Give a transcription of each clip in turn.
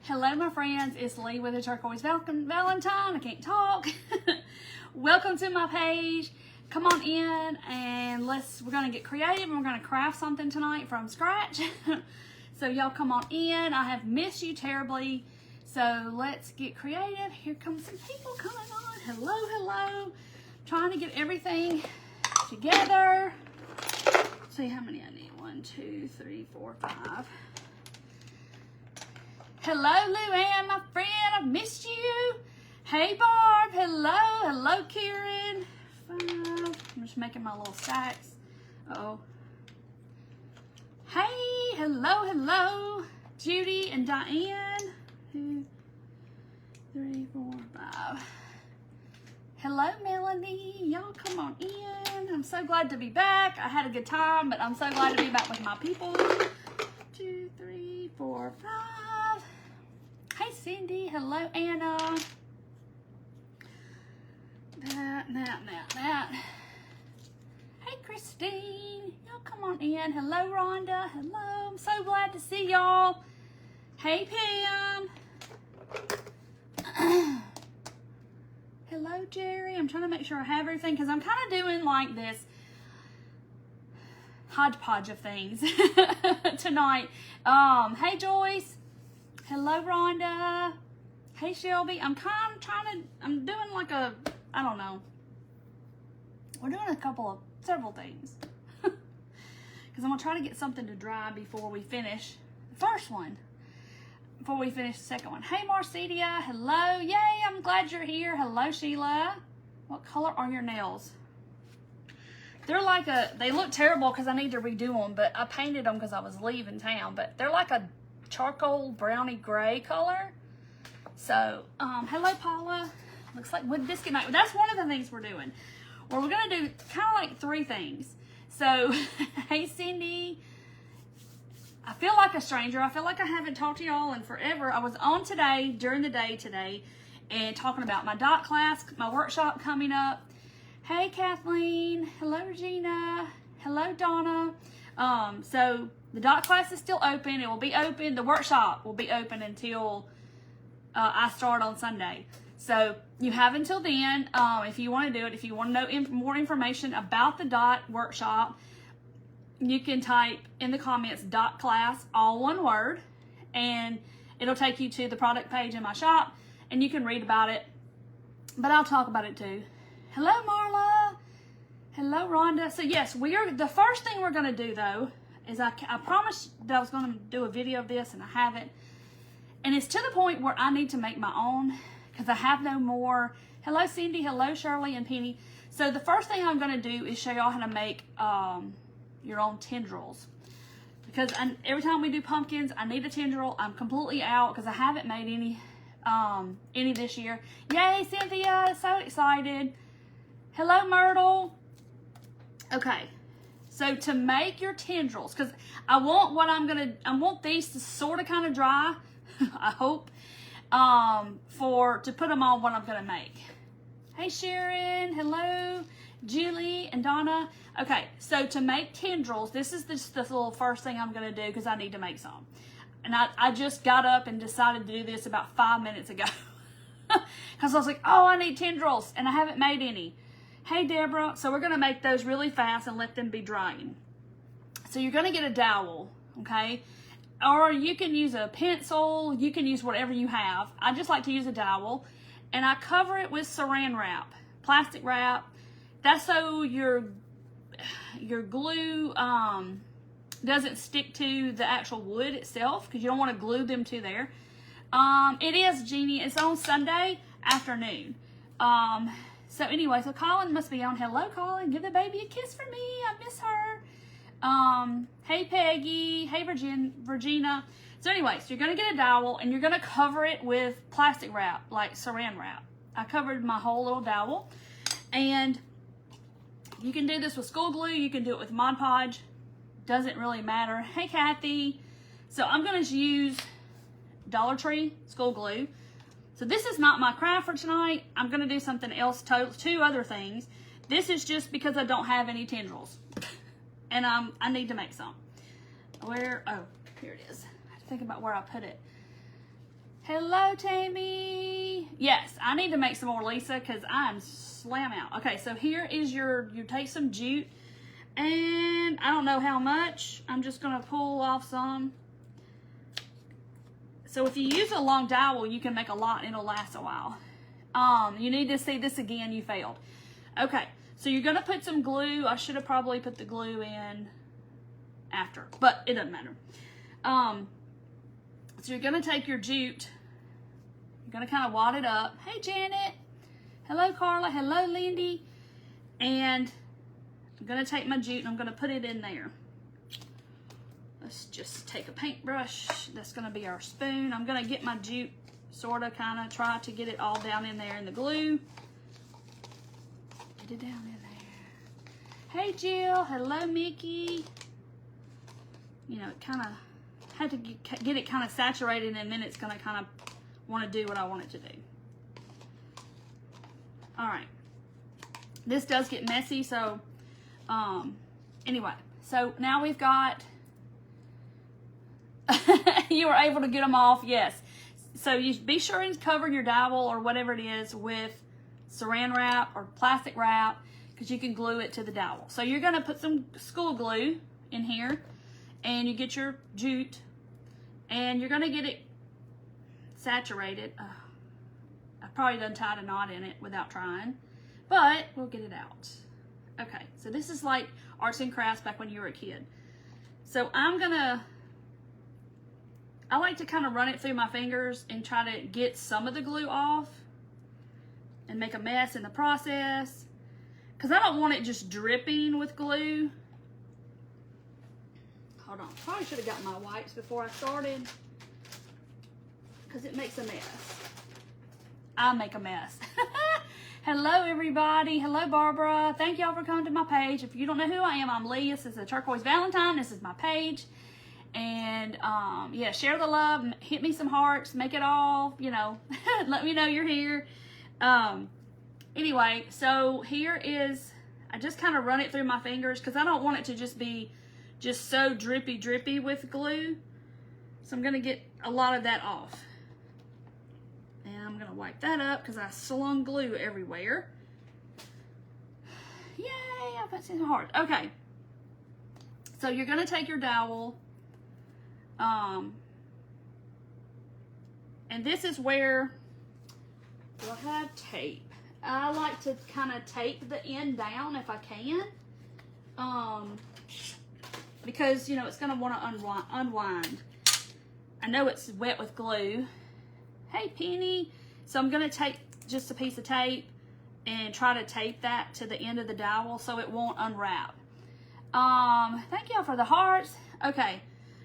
Hello, my friends. It's Lee with the Turquoise Valentine. I can't talk. Welcome to my page. Come on in and we're going to get creative and we're going to craft something tonight from scratch. So y'all come on in. I have missed you terribly. So let's get creative. Here come some people coming on. Hello, hello. Trying to get everything together. Let's see how many I need. 1, 2, 3, 4, 5. Hello, Luann, my friend. I've missed you. Hey, Barb. Hello. Hello, Karen. 5. I'm just making my little stacks. Uh-oh. Hey. Hello, hello. Judy and Diane. 2, 3, 4, 5. Hello, Melanie. Y'all come on in. I'm so glad to be back. I had a good time, but I'm so glad to be back with my people. 2, 3, 4, 5. Hey, Cindy. Hello, Anna. That. Hey, Christine. Y'all come on in. Hello, Rhonda. Hello. I'm so glad to see y'all. Hey, Pam. Hello, Jerry. I'm trying to make sure I have everything because I'm kind of doing like this hodgepodge of things tonight. Hey, Joyce. Hello, Rhonda. Hey, Shelby. I'm kind of I'm doing like I don't know. We're doing several things. Because I'm going to try to get something to dry before we finish the first one. Before we finish the second one. Hey, Marcedia. Hello. Yay, I'm glad you're here. Hello, Sheila. What color are your nails? They're like they look terrible because I need to redo them, but I painted them because I was leaving town, but they're like a charcoal brownie gray color. So, hello, Paula. Looks like wood biscuit night. That's one of the things we're doing. Well, we're going to do kind of like 3 things. So, hey, Cindy. I feel like a stranger. I feel like I haven't talked to y'all in forever. I was on during the day today, and talking about my dot class, my workshop coming up. Hey, Kathleen. Hello, Regina. Hello, Donna. So the dot class is still open. It will be open. The workshop will be open until I start on Sunday. So you have until then if you want to do it. If you want to know more information about the dot workshop, you can type in the comments dot class, all one word, and it'll take you to the product page in my shop, and you can read about it, but I'll talk about it too. Hello, Marla. Hello, Rhonda. So yes, the first thing we're going to do though, is I promised that I was going to do a video of this, and I haven't, and it's to the point where I need to make my own, because I have no more. Hello, Cindy. Hello, Shirley and Penny. So the first thing I'm going to do is show y'all how to make, your own tendrils, because every time we do pumpkins I need a tendril. I'm completely out because I haven't made any this year. Yay, Cynthia, so excited. Hello, Myrtle. Okay, so to make your tendrils, because I want these to sort of kind of dry I hope to put them on what I'm gonna make. Hey, Sharon. Hello, Julie and Donna. Okay, so to make tendrils, this is just the little first thing I'm going to do because I need to make some. And I just got up and decided to do this about 5 minutes ago. Because I was like, oh, I need tendrils, and I haven't made any. Hey, Deborah. So we're going to make those really fast and let them be drying. So you're going to get a dowel, okay? Or you can use a pencil. You can use whatever you have. I just like to use a dowel. And I cover it with saran wrap, plastic wrap. That's so your glue doesn't stick to the actual wood itself, because you don't want to glue them to there. It is, Jeannie. It's on Sunday afternoon. So anyway, so Colin must be on. Hello, Colin. Give the baby a kiss for me. I miss her. Hey, Peggy. Hey, Virginia. So anyway, so you're going to get a dowel and you're going to cover it with plastic wrap, like saran wrap. I covered my whole little dowel, and you can do this with school glue. You can do it with Mod Podge. Doesn't really matter. Hey, Kathy. So I'm going to use Dollar Tree school glue. So this is not my craft for tonight. I'm going to do something else, 2 other things. This is just because I don't have any tendrils. And I need to make some. Oh, here it is. I have to think about where I put it. Hello, Tammy. Yes, I need to make some more, Lisa, because I'm slam out. Okay, so here is you take some jute, and I don't know how much. I'm just going to pull off some. So if you use a long dowel, you can make a lot and it'll last a while. You need to see this again, you failed. Okay, so you're going to put some glue. I should have probably put the glue in after, but it doesn't matter. So you're going to take your jute. You're going to kind of wad it up. Hey, Janet. Hello, Carla. Hello, Lindy. And I'm going to take my jute and I'm going to put it in there. Let's just take a paintbrush. That's going to be our spoon. I'm going to get my jute, sort of, kind of try to get it all down in there in the glue. Get it down in there. Hey, Jill. Hello, Mickey. You know, it kind of had to get it kind of saturated, and then it's going to kind of want to do what I want it to do. All right. This does get messy, so anyway. So now we've got, you were able to get them off, yes. So you be sure and cover your dowel or whatever it is with saran wrap or plastic wrap, because you can glue it to the dowel. So you're going to put some school glue in here, and you get your jute, and you're going to get it saturated. I probably done tied a knot in it without trying, but we'll get it out. Okay, so this is like arts and crafts back when you were a kid. So I like to kind of run it through my fingers and try to get some of the glue off and make a mess in the process, because I don't want it just dripping with glue. Hold on, probably should have got my wipes before I started, because it makes a mess. I make a mess. Hello, everybody. Hello, Barbara. Thank y'all for coming to my page. If you don't know who I am, I'm Lee. This is the Turquoise Valentine. This is my page. And yeah, share the love. Hit me some hearts. Make it all, you know, let me know you're here. Anyway, so here is, I just kind of run it through my fingers, because I don't want it to just be just so drippy with glue. So I'm going to get a lot of that off. And I'm going to wipe that up because I slung glue everywhere. Yay, I put some hearts. Okay. So you're going to take your dowel. And this is where, do I have tape? I like to kind of tape the end down if I can. Because, you know, it's going to want to unwind. I know it's wet with glue. Hey, Penny. So I'm going to take just a piece of tape and try to tape that to the end of the dowel so it won't unwrap. Thank y'all for the hearts. Okay,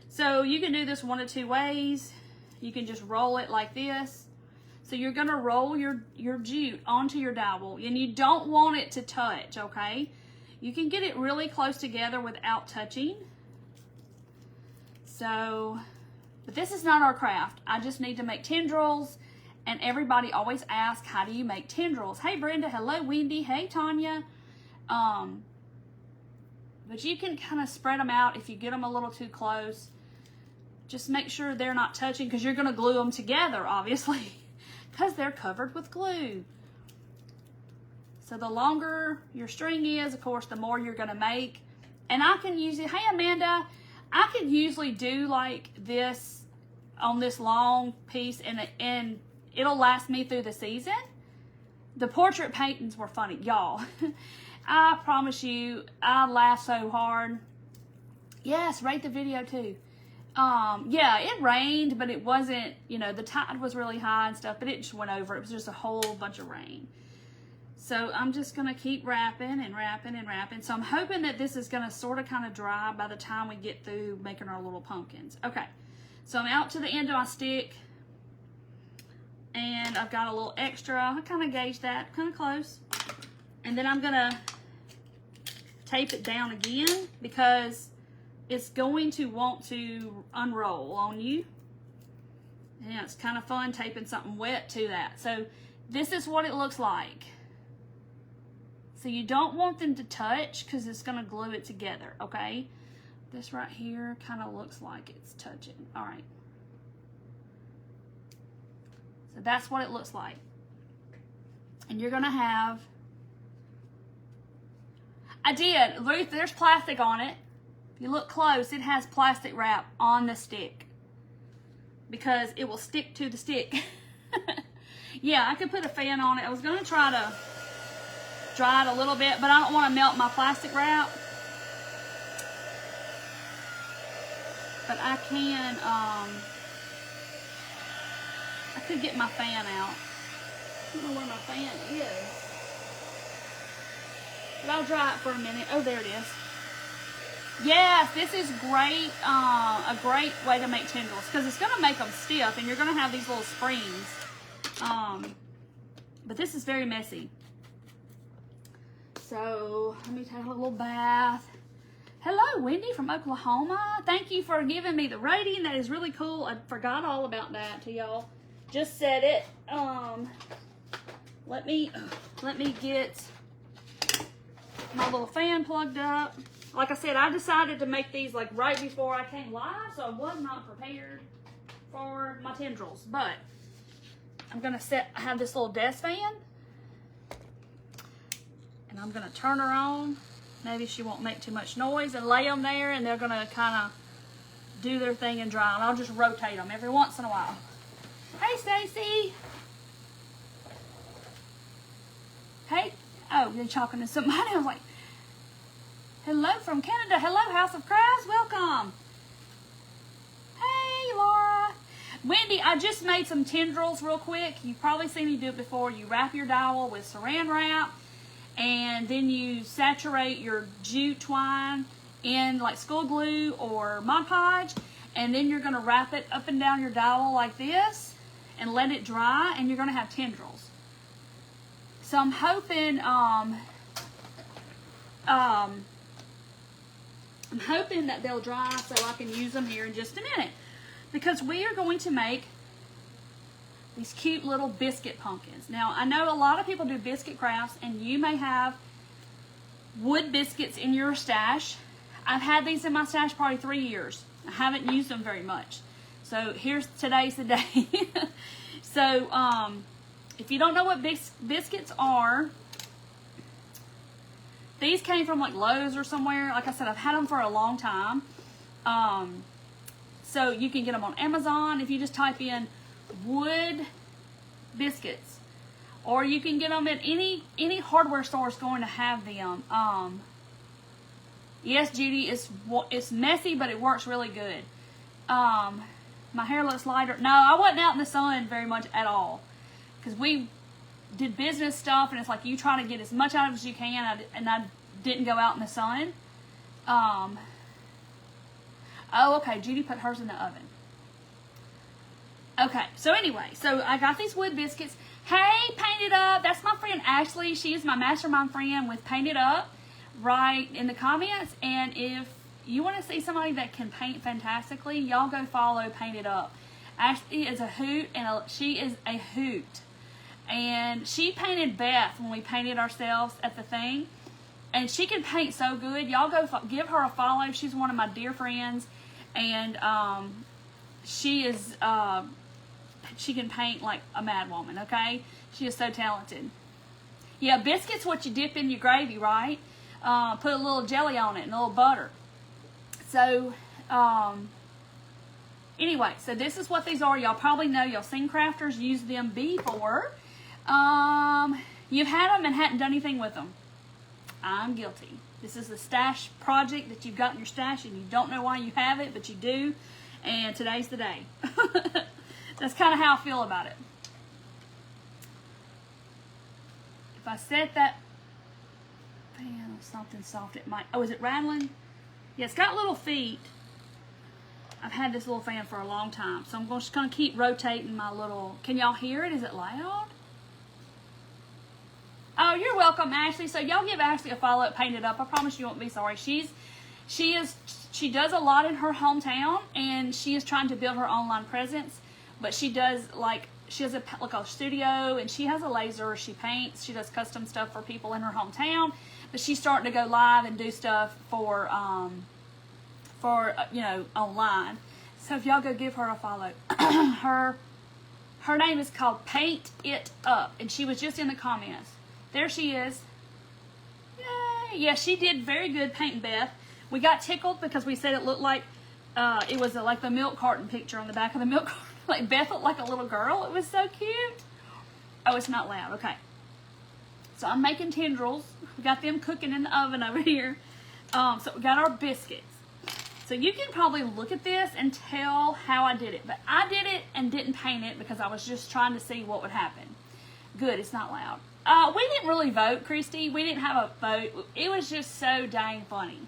so you can do this one of two ways. You can just roll it like this. So you're going to roll your jute onto your dowel, and you don't want it to touch, okay? You can get it really close together without touching. So, but this is not our craft. I just need to make tendrils, and everybody always asks, how do you make tendrils? Hey, Brenda. Hello, Wendy. Hey, Tanya. But you can kind of spread them out if you get them a little too close. Just make sure they're not touching, because you're going to glue them together, obviously, because they're covered with glue. So the longer your string is, of course, the more you're going to make. And I can use it. Hey, Amanda. I could usually do like this on this long piece, and it'll last me through the season. The portrait paintings were funny, y'all. I promise you, I laughed so hard. Yes, rate the video too. Yeah, it rained, but it wasn't, you know, the tide was really high and stuff, but it just went over. It was just a whole bunch of rain. So I'm just going to keep wrapping and wrapping and wrapping. So I'm hoping that this is going to sort of kind of dry by the time we get through making our little pumpkins. Okay, so I'm out to the end of my stick, and I've got a little extra. I kind of gauged that, kind of close. And then I'm going to tape it down again, because it's going to want to unroll on you. And it's kind of fun taping something wet to that. So this is what it looks like. So you don't want them to touch, because it's going to glue it together, okay? This right here kind of looks like it's touching. All right. So that's what it looks like. And you're gonna have, I did, Ruth, there's plastic on it. If you look close, it has plastic wrap on the stick because it will stick to the stick. Yeah, I could put a fan on it. I was gonna try to dry it a little bit, but I don't want to melt my plastic wrap. But I can, I could get my fan out. I don't know where my fan is. But I'll dry it for a minute. Oh, there it is. Yes, this is great, a great way to make tendrils because it's going to make them stiff and you're going to have these little springs. But this is very messy. So let me take a little bath. Hello, Wendy from Oklahoma. Thank you for giving me the rating. That is really cool. I forgot all about that to y'all. Just said it. Let me get my little fan plugged up. Like I said, I decided to make these like right before I came live, so I was not prepared for my tendrils. But I'm gonna I have this little desk fan, and I'm gonna turn her on. Maybe she won't make too much noise, and lay them there, and they're gonna kind of do their thing and dry. And I'll just rotate them every once in a while. Hey, Stacy. Hey. Oh, you're talking to somebody. I was like, hello from Canada. Hello, House of Crafts. Welcome. Hey, Laura. Wendy, I just made some tendrils real quick. You've probably seen me do it before. You wrap your dowel with saran wrap, and then you saturate your jute twine in like school glue or Mod Podge, and then you're going to wrap it up and down your dowel like this and let it dry, and you're going to have tendrils. So I'm hoping I'm hoping that they'll dry so I can use them here in just a minute, because we are going to make these cute little biscuit pumpkins. Now, I know a lot of people do biscuit crafts, and you may have wood biscuits in your stash. I've had these in my stash probably 3 years. I haven't used them very much. So today's the day. So if you don't know what biscuits are, these came from like Lowe's or somewhere. Like I said, I've had them for a long time. So you can get them on Amazon if you just type in wood biscuits, or you can get them at any hardware store is going to have them. Yes, Judy, it's messy, but it works really good. My hair looks lighter. No, I wasn't out in the sun very much at all, because we did business stuff, and it's like you try to get as much out of it as you can, and I didn't go out in the sun. Oh, okay, Judy put hers in the oven. Okay, so anyway, so I got these wood biscuits. Hey, Paint It Up. That's my friend Ashley. She is my mastermind friend with Paint It Up. Right in the comments. And if you want to see somebody that can paint fantastically, y'all go follow Paint It Up. Ashley is a hoot, and she is a hoot. And she painted Beth when we painted ourselves at the thing. And she can paint so good. Y'all go give her a follow. She's one of my dear friends. And she is... she can paint like a mad woman, okay? She is so talented. Yeah, biscuits what you dip in your gravy, right? Put a little jelly on it and a little butter. So, anyway, so this is what these are. Y'all probably know. Y'all seen crafters use them before. You've had them and hadn't done anything with them. I'm guilty. This is a stash project that you've got in your stash and you don't know why you have it, but you do. And today's the day. That's kind of how I feel about it. If I set that fan on something soft, it might... Oh, is it rattling? Yeah, it's got little feet. I've had this little fan for a long time, so I'm just going to keep rotating my little... Can y'all hear it? Is it loud? Oh, you're welcome, Ashley. So y'all give Ashley a follow at Paint It Up. I promise you won't be sorry. She does a lot in her hometown, and she is trying to build her online presence. But she does she has a studio, and she has a laser. She paints. She does custom stuff for people in her hometown. But she's starting to go live and do stuff for online. So if y'all go give her a follow, her Her name is called Paint It Up, and she was just in the comments. There she is. Yay! Yeah, she did very good painting Beth. We got tickled because we said it looked like it was like the milk carton picture on the back of the milk carton. Like Beth looked like a little girl. It was so cute. Oh, it's not loud. Okay. So I'm making tendrils. We got them cooking in the oven over here. So we got our biscuits. So you can probably look at this and tell how I did it. But I did it and didn't paint it because I was just trying to see what would happen. Good, it's not loud. We didn't really vote, Christy. We didn't have a vote. It was just so dang funny.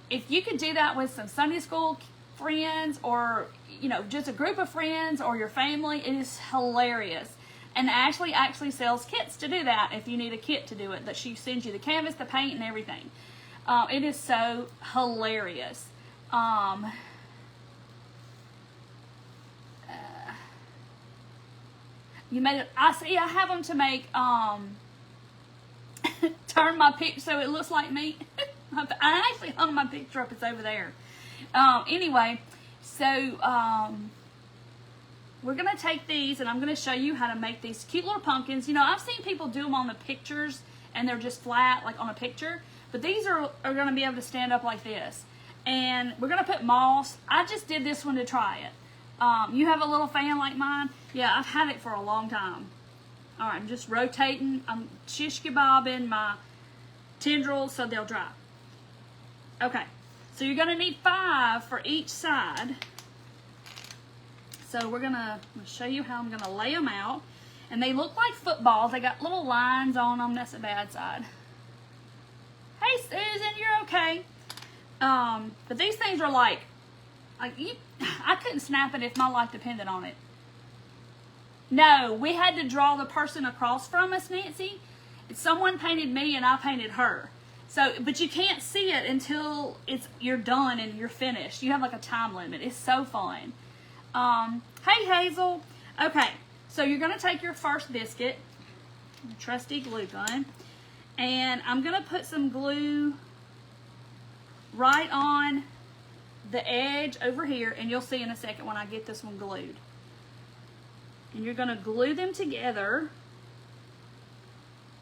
If you could do that with some Sunday school friends or, you know, just a group of friends or your family, it is hilarious. And Ashley actually sells kits to do that if you need a kit to do it. That she sends you the canvas, the paint, and everything. It is so hilarious. You made it. I see. I have them to make turn my picture so it looks like me. I actually hung my picture up. It's over there. Anyway, so we're going to take these and I'm going to show you how to make these cute little pumpkins. You know, I've seen people do them on the pictures and they're just flat like on a picture. But these are going to be able to stand up like this. And we're going to put moss. I just did this one to try it. You have a little fan like mine? Yeah, I've had it for a long time. All right, I'm just rotating. I'm shish kebabbing my tendrils so they'll dry. Okay, so you're going to need 5 for each side. So I'm going to show you how I'm going to lay them out. And they look like footballs. They got little lines on them. That's the bad side. Hey, Susan, you're okay. But these things are like I couldn't snap it if my life depended on it. No, we had to draw the person across from us, Nancy. Someone painted me and I painted her. So, but you can't see it until you're done and you're finished. You have like a time limit. It's so fun. Hey, Hazel. Okay, so you're going to take your first biscuit, trusty glue gun, and I'm going to put some glue right on the edge over here, and you'll see in a second when I get this one glued. And you're going to glue them together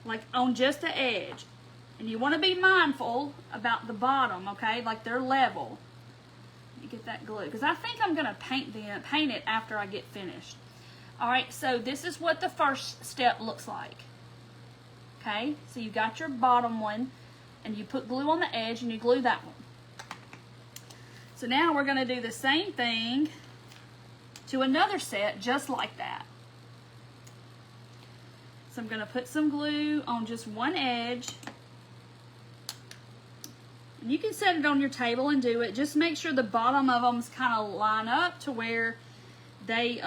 like on just the edge. And you want to be mindful about the bottom, okay? Like they're level. You get that glue. Because I think I'm going to paint it after I get finished. Alright, so this is what the first step looks like. Okay, so you got your bottom one, and you put glue on the edge, and you glue that one. So now we're going to do the same thing to another set just like that. So I'm going to put some glue on just one edge. And you can set it on your table and do it. Just make sure the bottom of them kind of line up to where they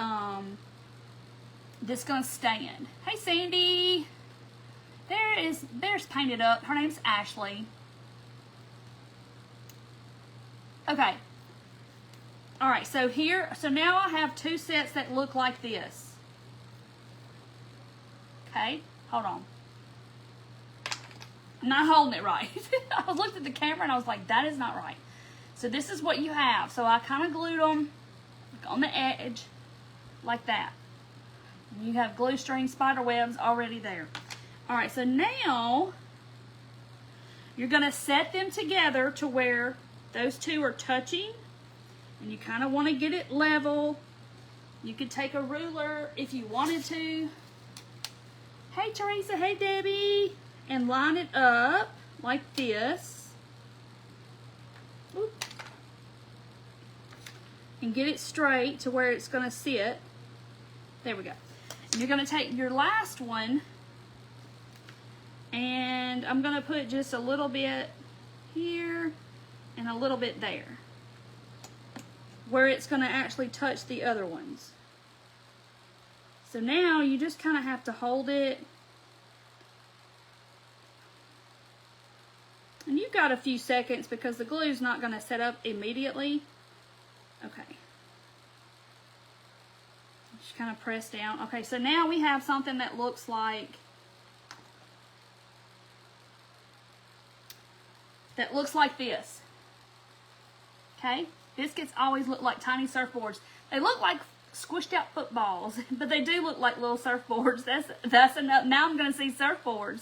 this going to stand. Hey, Sandy. There's Painted Up. Her name's Ashley. Okay. All right, so now I have 2 sets that look like this. Okay, hold on. I'm not holding it right. I looked at the camera and I was like, that is not right. So this is what you have. So I kind of glued them on the edge like that. You have glue string spider webs already there. All right, so now you're going to set them together to where those 2 are touching. And you kind of want to get it level. You could take a ruler if you wanted to. Hey, Teresa. Hey, Debbie. And line it up like this. Oop. And get it straight to where it's going to sit. There we go. And you're going to take your last one. And I'm going to put just a little bit here and a little bit there, where it's going to actually touch the other ones. So now you just kind of have to hold it. And you've got a few seconds because the glue's not going to set up immediately. Okay. Just kind of press down. Okay, so now we have something that looks like this. Okay? Biscuits always look like tiny surfboards. They look like squished out footballs, but they do look like little surfboards. That's enough. Now I'm going to see surfboards.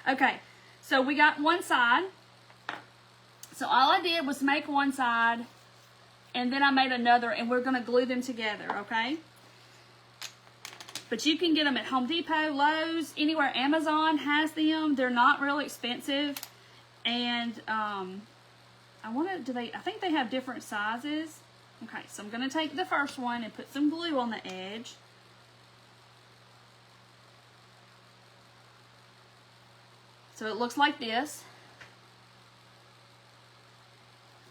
Okay, so we got one side. So all I did was make one side, and then I made another, and we're going to glue them together, okay? But you can get them at Home Depot, Lowe's, anywhere. Amazon has them. They're not real expensive. And I think they have different sizes. Okay, so I'm going to take the first one and put some glue on the edge. So it looks like this.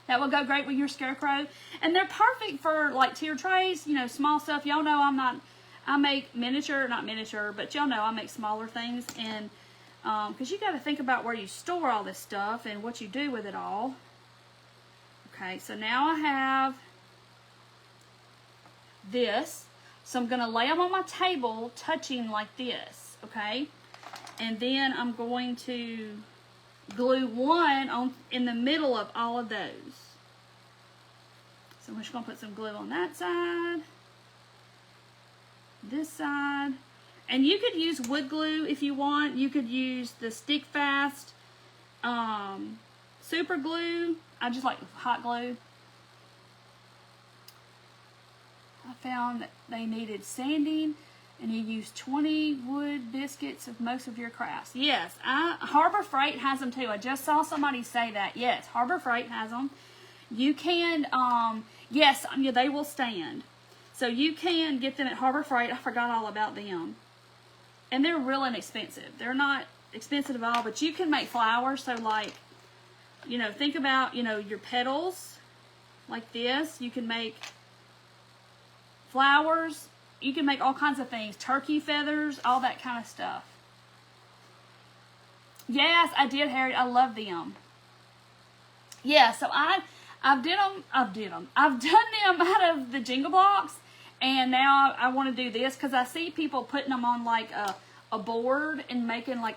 That will go great with your scarecrow. And they're perfect for like tier trays, you know, small stuff. Y'all know I make not miniature, but y'all know I make smaller things. And because you got to think about where you store all this stuff and what you do with it all. Okay, so now I have this. So I'm going to lay them on my table touching like this, okay? And then I'm going to glue one in the middle of all of those. So I'm just going to put some glue on that side, this side. And you could use wood glue if you want. You could use the Stick Fast super glue. I just like hot glue. I found that they needed sanding, and you use 20 wood biscuits of most of your crafts. Yes, Harbor Freight has them too. I just saw somebody say that. Yes, Harbor Freight has them. You can, yes, yeah, they will stand. So you can get them at Harbor Freight. I forgot all about them. And they're real inexpensive. They're not expensive at all, but you can make flowers. So like, you know, think about, you know, your petals like this. You can make flowers. You can make all kinds of things. Turkey feathers, all that kind of stuff. Yes, I did, Harry. I love them. Yeah, so I've done them out of the Jingle Blocks. And now I want to do this because I see people putting them on like a board and making like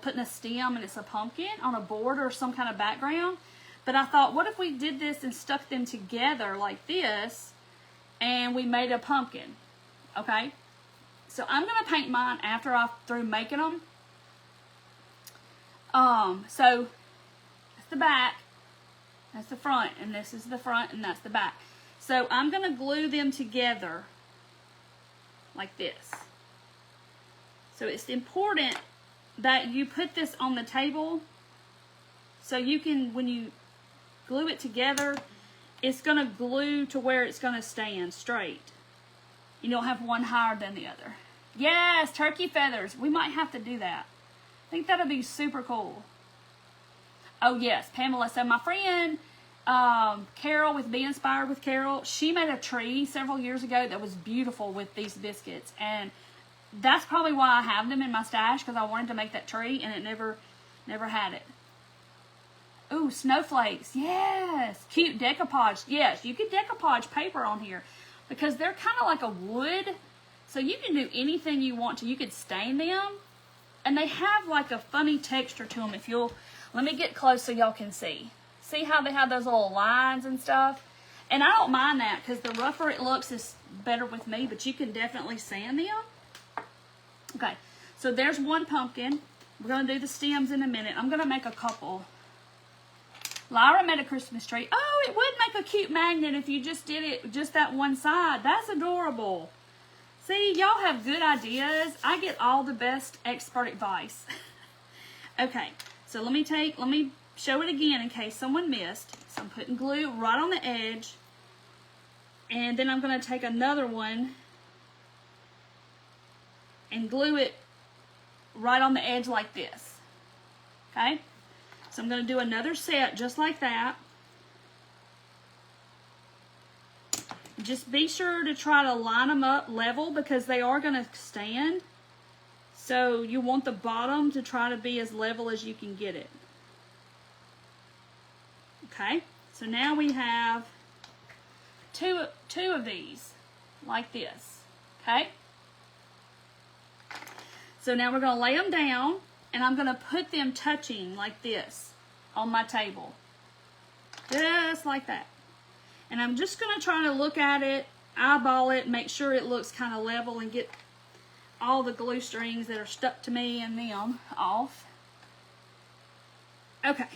putting a stem and it's a pumpkin on a board or some kind of background. But I thought, what if we did this and stuck them together like this and we made a pumpkin? Okay. So I'm going to paint mine after I'm through making them. So that's the back, that's the front, and this is the front and that's the back. So I'm going to glue them together like this. So it's important that you put this on the table so you can, when you glue it together, it's going to glue to where it's going to stand straight. You don't have one higher than the other. Yes, turkey feathers. We might have to do that. I think that'll be super cool. Oh yes, Pamela. So my friend Carol with Be Inspired with Carol, she made a tree several years ago that was beautiful with these biscuits, and that's probably why I have them in my stash, because I wanted to make that tree and it never had it. Ooh, snowflakes. Yes. Cute decoupage. Yes, you can decoupage paper on here because they're kind of like a wood, so you can do anything you want to. You could stain them, and they have like a funny texture to them. If you'll, let me get close so y'all can see. See how they have those little lines and stuff? And I don't mind that because the rougher it looks is better with me, but you can definitely sand them. Okay, so there's one pumpkin. We're going to do the stems in a minute. I'm going to make a couple. Lyra made a Christmas tree. Oh, it would make a cute magnet if you just did it just that one side. That's adorable. See, y'all have good ideas. I get all the best expert advice. Okay, so let me show it again in case someone missed. So I'm putting glue right on the edge. And then I'm going to take another one and glue it right on the edge like this. Okay? So I'm going to do another set just like that. Just be sure to try to line them up level because they are going to stand. So you want the bottom to try to be as level as you can get it. Okay, so now we have two of these like this. Okay, so now we're going to lay them down, and I'm going to put them touching like this on my table, just like that. And I'm just going to try to look at it eyeball it, make sure it looks kind of level, and get all the glue strings that are stuck to me and them off. Okay.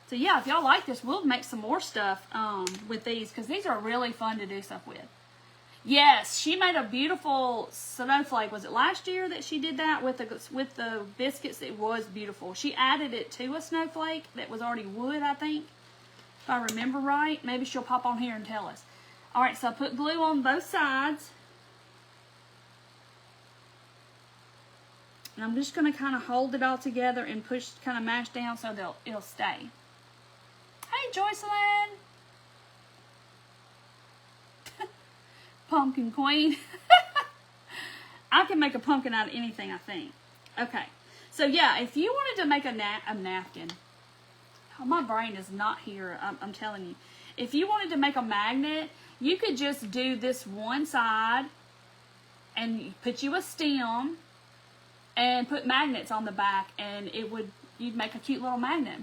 So yeah, if y'all like this, we'll make some more stuff with these, because these are really fun to do stuff with. Yes, she made a beautiful snowflake. Was it last year that she did that with the biscuits? It was beautiful. She added it to a snowflake that was already wood, I think, if I remember right. Maybe she'll pop on here and tell us. All right, so I put glue on both sides. And I'm just going to kind of hold it all together and push, kind of mash down so it'll stay. Hey, Joycelyn. Pumpkin queen. I can make a pumpkin out of anything, I think. Okay. So, yeah, if you wanted to make a napkin. Oh, my brain is not here, I'm telling you. If you wanted to make a magnet, you could just do this one side and put you a stem and put magnets on the back, and you'd make a cute little magnet.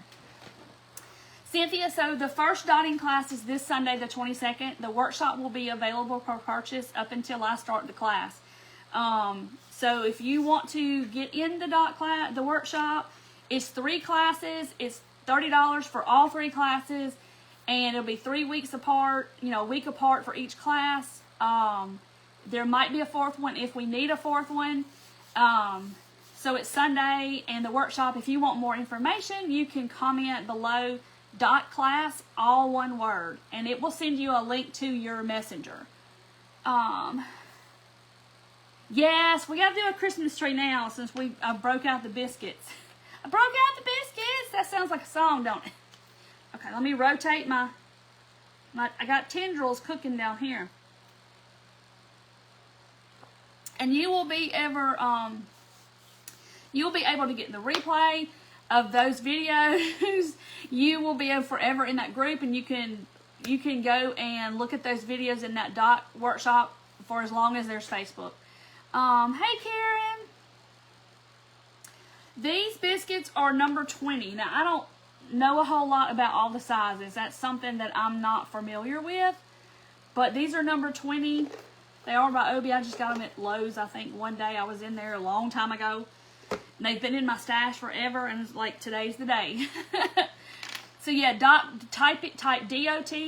Cynthia, so the first dotting class is this Sunday, the 22nd. The workshop will be available for purchase up until I start the class. So if you want to get in the dot class, the workshop, it's 3 classes. It's $30 for all 3 classes, and it'll be 3 weeks apart, a week apart for each class. There might be a 4th one if we need a 4th one. So it's Sunday, and the workshop, if you want more information, you can comment below dot class, all one word, and it will send you a link to your messenger. Yes, we got to do a Christmas tree now since I broke out the biscuits. I broke out the biscuits. That sounds like a song, don't it? Okay, let me rotate my I got tendrils cooking down here. And you will be you'll be able to get the replay of those videos. You will be forever in that group, and you can go and look at those videos in that dot workshop for as long as there's Facebook. Hey Karen, these biscuits are number 20. Now I don't know a whole lot about all the sizes. That's something that I'm not familiar with, but these are number 20. They are by Obi. I just got them at Lowe's, I think, one day. I was in there a long time ago. And they've been in my stash forever, and it's like today's the day. So yeah, type DOTCLASS,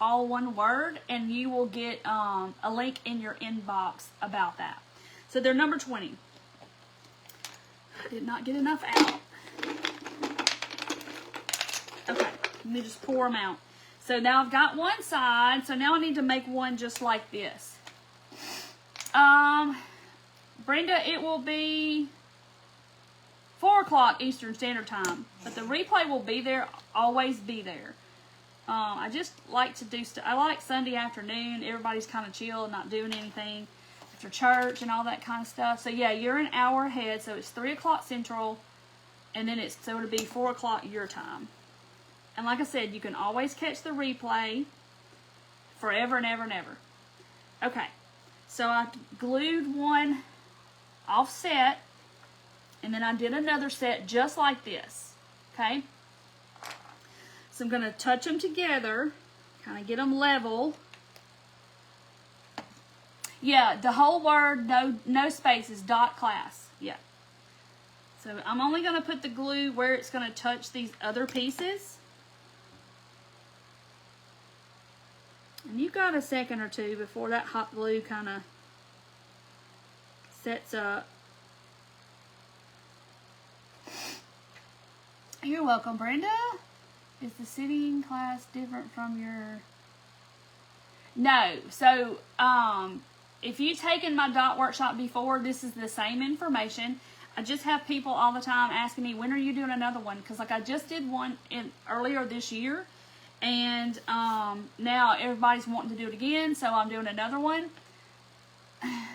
all one word, and you will get a link in your inbox about that. So they're number 20. I did not get enough out. Okay, let me just pour them out. So now I've got one side, so now I need to make one just like this. Brenda, it will be 4 o'clock Eastern Standard Time, but the replay will be there, always be there. I just like to do stuff. I like Sunday afternoon. Everybody's kind of chill, not doing anything after church and all that kind of stuff. So yeah, you're an hour ahead, so it's 3 o'clock Central, and then so it'll be 4 o'clock your time. And like I said, you can always catch the replay forever and ever and ever. Okay, so I glued one offset, and then I did another set just like this. Okay, so I'm going to touch them together, kind of get them level. Yeah, the whole word, no spaces, dot class. Yeah. So I'm only going to put the glue where it's going to touch these other pieces. And you've got a second or two before that hot glue kind of sets up. You're welcome, Brenda. Is the sitting class different from your... No. So, if you've taken my dot workshop before, this is the same information. I just have people all the time asking me, when are you doing another one? Because like I just did one earlier this year. And now everybody's wanting to do it again, so I'm doing another one. I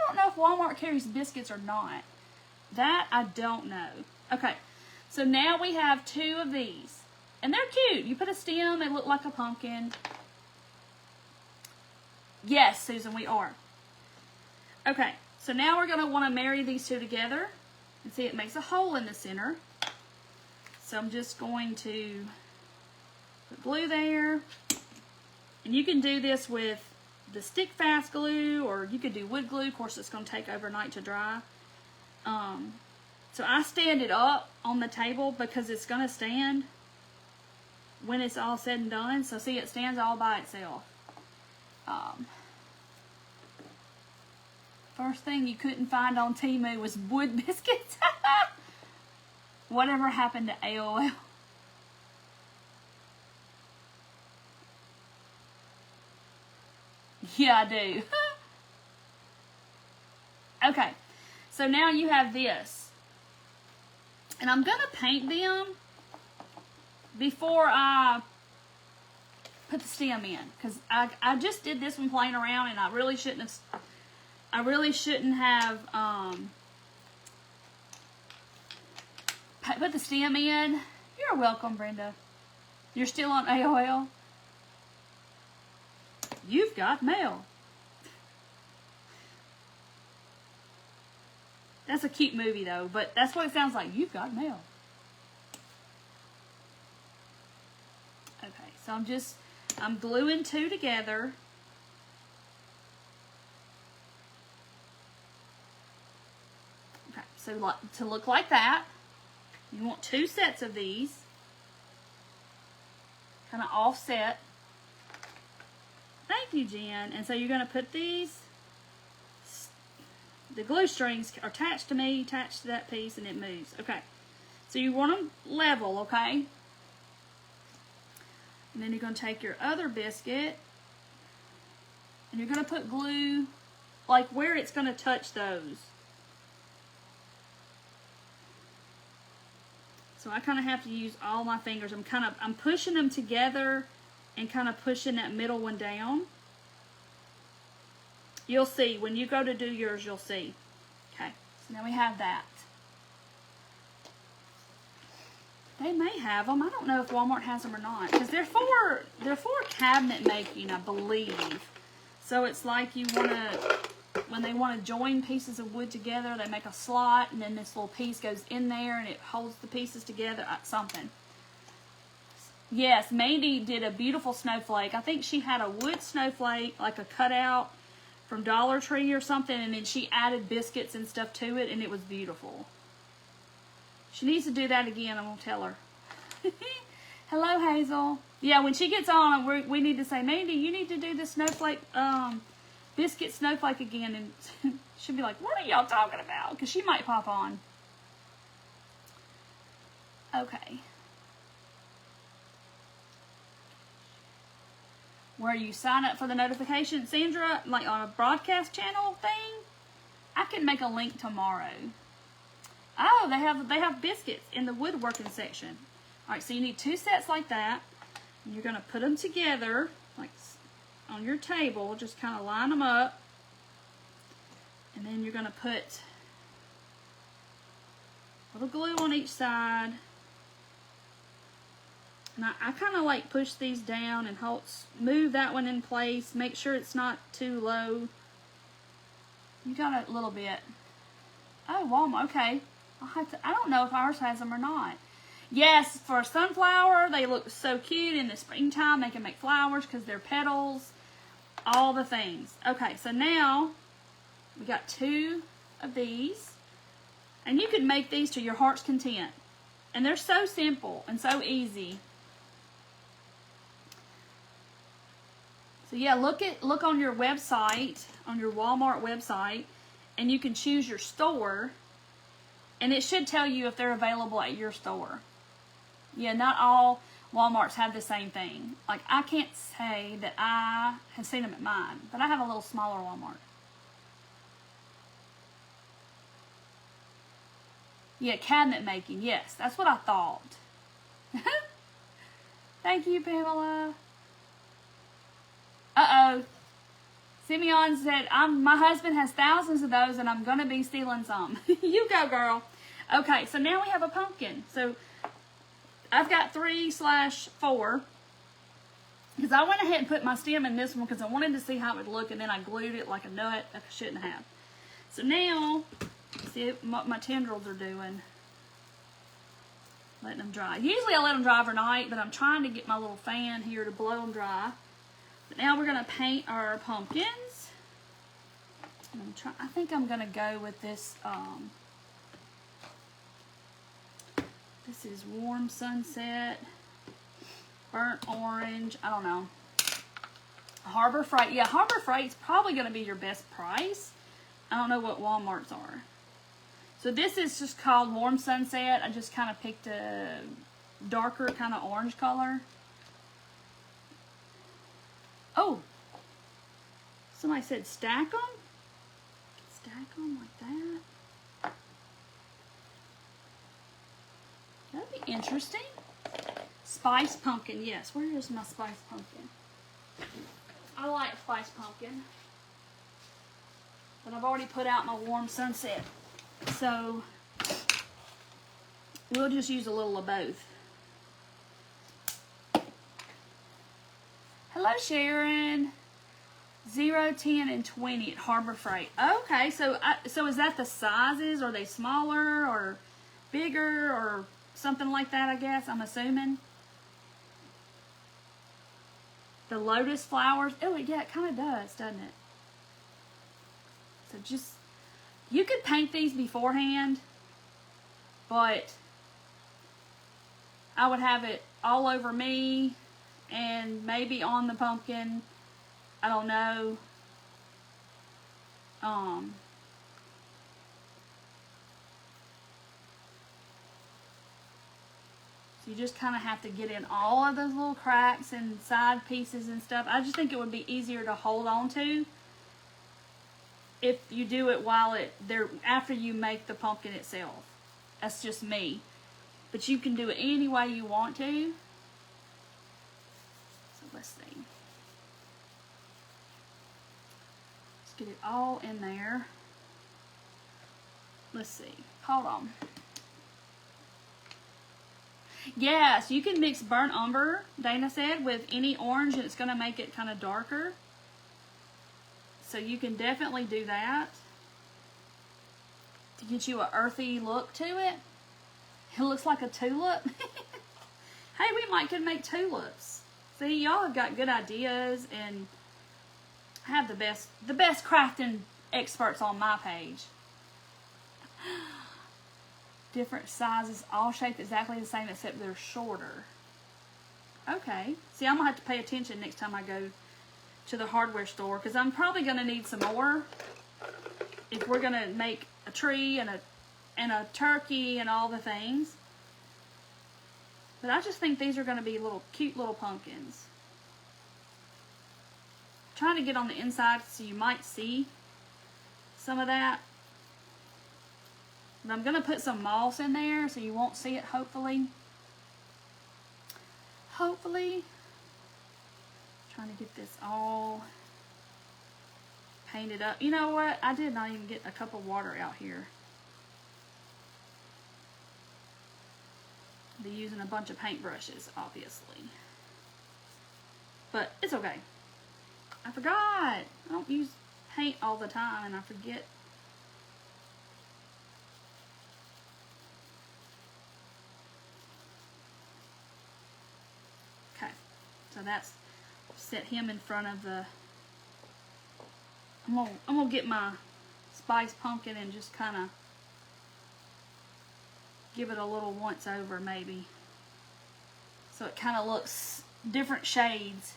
don't know if Walmart carries biscuits or not. That I don't know. Okay, so now we have 2 of these. And they're cute. You put a stem, they look like a pumpkin. Yes, Susan, we are. Okay, so now we're going to want to marry these 2 together. And see, it makes a hole in the center. So I'm just going to Put glue there. And you can do this with the stick fast glue, or you could do wood glue. Of course, it's going to take overnight to dry. So I stand it up on the table because it's going to stand when it's all said and done. So see, it stands all by itself. First thing you couldn't find on Temu was wood biscuits. Whatever happened to AOL? Yeah, I do. Okay, so now you have this. And I'm going to paint them before I put the stem in. Because I just did this one playing around, and I really shouldn't have put the stem in. You're welcome, Brenda. You're still on AOL? You've got mail. That's a cute movie, though, but that's what it sounds like. You've got mail. Okay, so I'm gluing two together. Okay, so to look like that, you want two sets of these, kind of offset. Thank you, Jen. And so you're going to put these, the glue strings are attached to that piece, and it moves. Okay, so you want them level, okay? And then you're going to take your other biscuit, and you're going to put glue like where it's going to touch those. So I kind of have to use all my fingers. I'm pushing them together and kind of pushing that middle one down. You'll see, when you go to do yours, you'll see. Okay, so now we have that. They may have them. I don't know if Walmart has them or not, because they're for cabinet making, I believe. So it's like when they want to join pieces of wood together, they make a slot, and then this little piece goes in there, and it holds the pieces together. Something. Yes, Mandy did a beautiful snowflake. I think she had a wood snowflake, like a cutout from Dollar Tree or something, and then she added biscuits and stuff to it, and it was beautiful. She needs to do that again. I'm going to tell her. Hello, Hazel. Yeah, when she gets on, we need to say, Mandy, you need to do the snowflake, biscuit snowflake again, and she'll be like, what are y'all talking about? Because she might pop on. Okay. Where you sign up for the notification, Sandra, like on a broadcast channel thing, I can make a link tomorrow. Oh, they have biscuits in the woodworking section. All right, so you need two sets like that. And you're going to put them together, like on your table, just kind of line them up. And then you're going to put a little glue on each side. And I kind of like push these down and move that one in place. Make sure it's not too low. You got a little bit. Oh, Walmart. Okay. I don't know if ours has them or not. Yes, for sunflower, they look so cute in the springtime. They can make flowers because they're petals. All the things. Okay, so now we got two of these. And you can make these to your heart's content. And they're so simple and so easy. So yeah, look on your website, on your Walmart website, and you can choose your store, and it should tell you if they're available at your store. Yeah, not all Walmarts have the same thing. Like, I can't say that I have seen them at mine, but I have a little smaller Walmart. Yeah, cabinet making. Yes, that's what I thought. Thank you, Pamela. Uh-oh. Simeon said, my husband has thousands of those, and I'm going to be stealing some. You go, girl. Okay, so now we have a pumpkin. So I've got 3/4. Because I went ahead and put my stem in this one because I wanted to see how it would look, and then I glued it like a nut that I shouldn't have. So now, see what my tendrils are doing. letting them dry. Usually I let them dry overnight, but I'm trying to get my little fan here to blow them dry. But now we're going to paint our pumpkins. And I think I'm going to go with this, this is Warm Sunset, Burnt Orange, I don't know. Harbor Freight, yeah, Harbor Freight's probably going to be your best price. I don't know what Walmart's are. So this is just called Warm Sunset. I just kind of picked a darker kind of orange color. Oh, somebody said stack them? Stack them like that. That'd be interesting. Spiced pumpkin, yes. Where is my spiced pumpkin? I like spiced pumpkin. But I've already put out my Warm Sunset. So we'll just use a little of both. Hello, Sharon. 0, 10, and 20 at Harbor Freight. Okay, so is that the sizes? Are they smaller or bigger or something like that, I guess? I'm assuming. The lotus flowers. Oh, yeah, it kind of does, doesn't it? So just, you could paint these beforehand, but I would have it all over me and maybe on the pumpkin. I don't know. So you just kind of have to get in all of those little cracks and side pieces and stuff. I just think it would be easier to hold on to if you do it while after you make the pumpkin itself. That's just me. But you can do it any way you want to. So let's see. Let's get it all in there. Let's see. Hold on. Yes, you can mix burnt umber, Dana said, with any orange, and it's going to make it kind of darker. So you can definitely do that to get you an earthy look to it. It looks like a tulip. Hey, we could make tulips. See, y'all have got good ideas, and I have the best crafting experts on my page. Different sizes, all shaped exactly the same except they're shorter. Okay. See, I'm going to have to pay attention next time I go to the hardware store, because I'm probably going to need some more if we're going to make a tree and a turkey and all the things. But I just think these are going to be cute little pumpkins. I'm trying to get on the inside so you might see some of that. But I'm going to put some moss in there so you won't see it, hopefully. Hopefully. Trying to get this all painted up. You know what? I did not even get a cup of water out here. I'll be using a bunch of paintbrushes, obviously. But it's okay. I forgot. I don't use paint all the time, and I forget. Okay. So that's set him in front of the, I'm gonna get my spiced pumpkin and just kind of give it a little once over maybe, so it kind of looks different shades.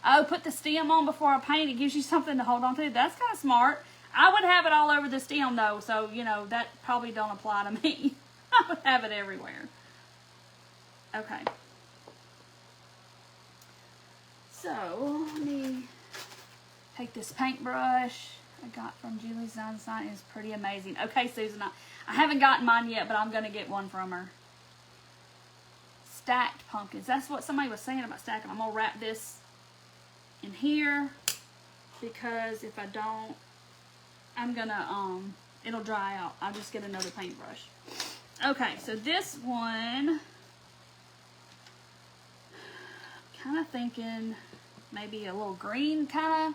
Oh, put the stem on before I paint. It gives you something to hold on to. That's kind of smart. I would have it all over the stem though, so you know that probably don't apply to me. I would have it everywhere. Okay. So, let me take this paintbrush I got from Julie's Design. It's pretty amazing. Okay, Susan, I haven't gotten mine yet, but I'm going to get one from her. Stacked pumpkins. That's what somebody was saying about stacking. I'm going to wrap this in here because if I don't, I'm going to, it'll dry out. I'll just get another paintbrush. Okay, so this one, kind of thinking maybe a little green kind of.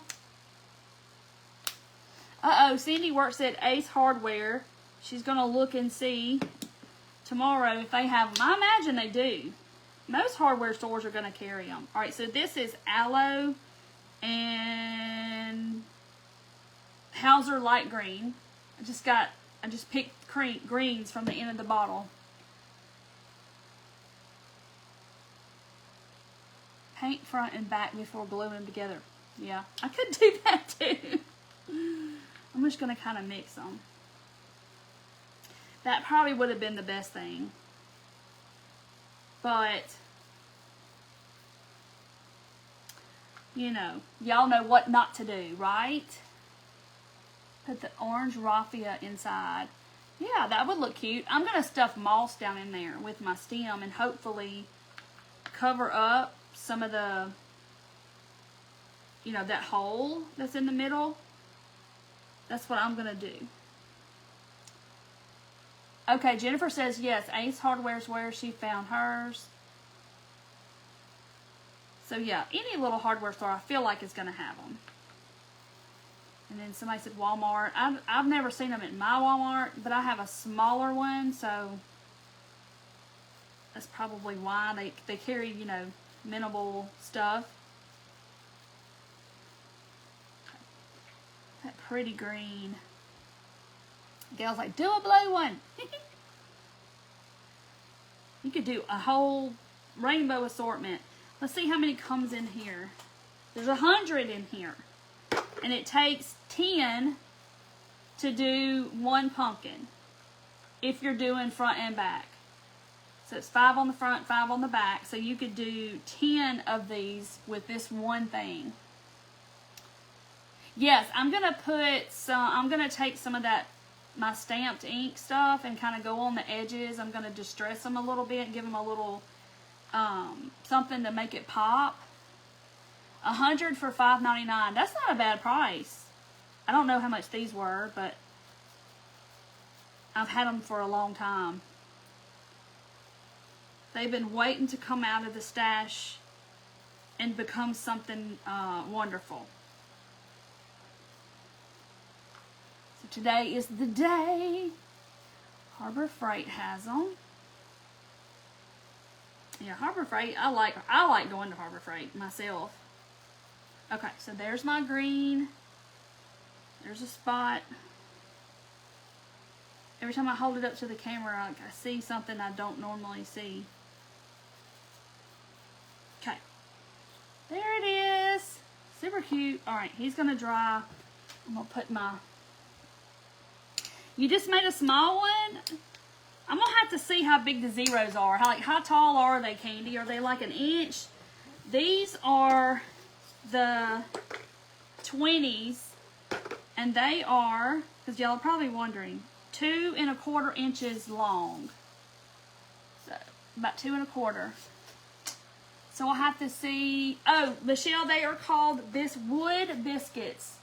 Uh-oh, Cindy works at Ace Hardware. She's going to look and see tomorrow if they have them. I imagine they do. Most hardware stores are going to carry them. All right, so this is aloe and Hauser light green. I just picked greens from the end of the bottle. Paint front and back before gluing them together. Yeah, I could do that too. I'm just going to kind of mix them. That probably would have been the best thing. But, you know, y'all know what not to do, right? Put the orange raffia inside. Yeah, that would look cute. I'm going to stuff moss down in there with my stem and hopefully cover up some of the, you know, that hole that's in the middle. That's what I'm going to do. Okay, Jennifer says, yes, Ace Hardware's where she found hers. So, yeah, any little hardware store I feel like is going to have them. And then somebody said Walmart. I've never seen them at my Walmart, but I have a smaller one, so that's probably why they carry, you know, minimal stuff. That pretty green. Gail's like, do a blue one. You could do a whole rainbow assortment. Let's see how many comes in here. There's 100 in here. And it takes 10 to do one pumpkin. If you're doing front and back. So it's 5 on the front, 5 on the back. So you could do 10 of these with this one thing. Yes, I'm going to take some of that, my stamped ink stuff and kind of go on the edges. I'm going to distress them a little bit and give them a little something to make it pop. 100 for $5.99. That's not a bad price. I don't know how much these were, but I've had them for a long time. They've been waiting to come out of the stash and become something wonderful. So today is the day. Harbor Freight has them. Yeah, Harbor Freight. I like going to Harbor Freight myself. Okay, so there's my green. There's a spot. Every time I hold it up to the camera, I see something I don't normally see. Okay. There it is. Super cute. Alright, he's going to dry. I'm going to put my... You just made a small one? I'm going to have to see how big the zeros are. How tall are they, Candy? Are they like an inch? These are the 20s. And they are, because y'all are probably wondering, 2 1/4 inches long. So, about 2 1/4. So I'll have to see. Oh, Michelle, they are called wood biscuits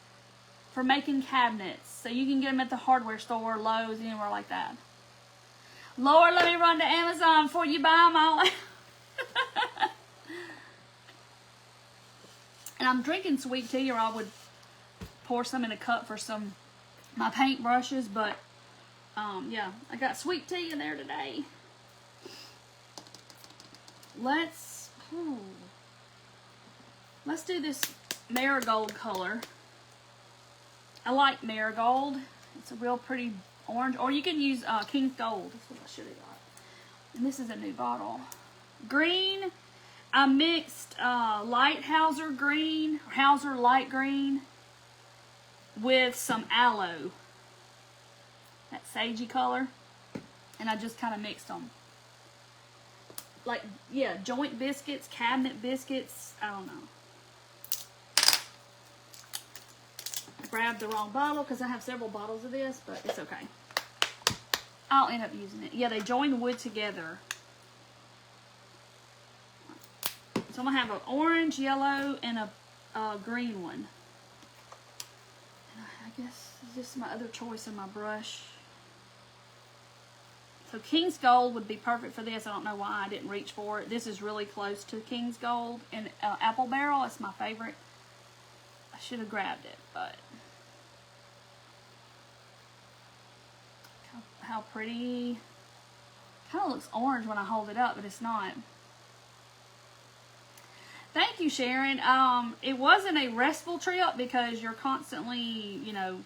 for making cabinets. So you can get them at the hardware store, Lowe's, anywhere like that. Lord, let me run to Amazon before you buy them all. And I'm drinking sweet tea, or I would pour some in a cup for my paint brushes, but yeah, I got sweet tea in there today. Let's do this marigold color. I like marigold. It's a real pretty orange, or you can use King's Gold. That's what I should have got. And this is a new bottle. Green. I mixed light Hauser green, Hauser light green, with some aloe, that sagey color, and I just kind of mixed them. Like, yeah, joint biscuits, cabinet biscuits, I don't know. I grabbed the wrong bottle because I have several bottles of this, but it's okay. I'll end up using it. Yeah, they join the wood together. So I'm going to have an orange, yellow, and a green one. I guess this is my other choice in my brush. So King's Gold would be perfect for this. I don't know why I didn't reach for it. This is really close to King's Gold. And Apple Barrel, it's my favorite. I should have grabbed it, but... How pretty. Kind of looks orange when I hold it up, but it's not. Thank you, Sharon. It wasn't a restful trip because you're constantly, you know,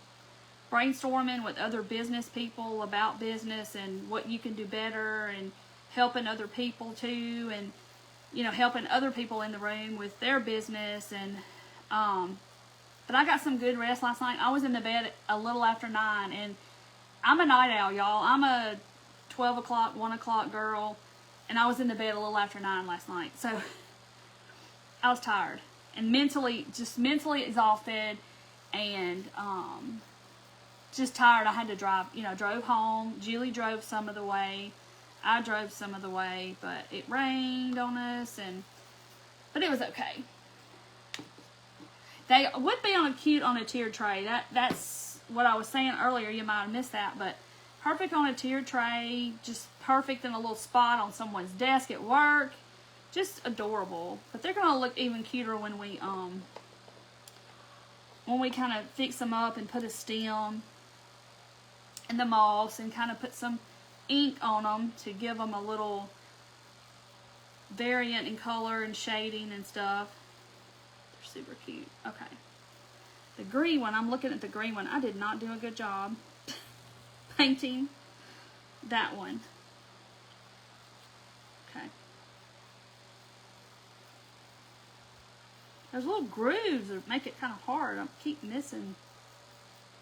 brainstorming with other business people about business and what you can do better and helping other people too, and, you know, helping other people in the room with their business. And but I got some good rest last night. I was in the bed a little after 9, and I'm a night owl, y'all. I'm a 12 o'clock, 1 o'clock girl, and I was in the bed a little after 9 last night. So I was tired and mentally exhausted, and just tired. I had to drive, you know, drove home. Julie drove some of the way. I drove some of the way, but it rained on us, but it was okay. They would be cute on a tiered tray. That's what I was saying earlier. You might have missed that, but perfect on a tiered tray. Just perfect in a little spot on someone's desk at work. Just adorable. But they're gonna look even cuter when we kind of fix them up and put a stem and the moss and kind of put some ink on them to give them a little variant in color and shading and stuff. They're super cute. Okay. The green one, I'm looking at the green one. I did not do a good job painting that one. Okay. Those little grooves that make it kind of hard. I keep missing.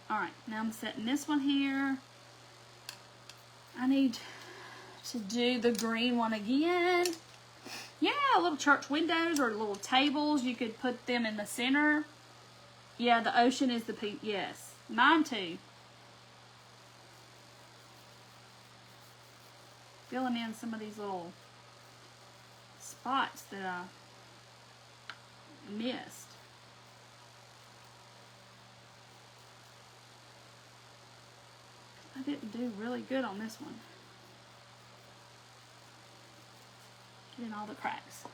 Alright, now I'm setting this one here. I need to do the green one again. Yeah, little church windows or little tables. You could put them in the center. Yeah, the ocean is the pink. Yes, mine too. Filling in some of these little spots that I missed. I didn't do really good on this one. Get in all the cracks.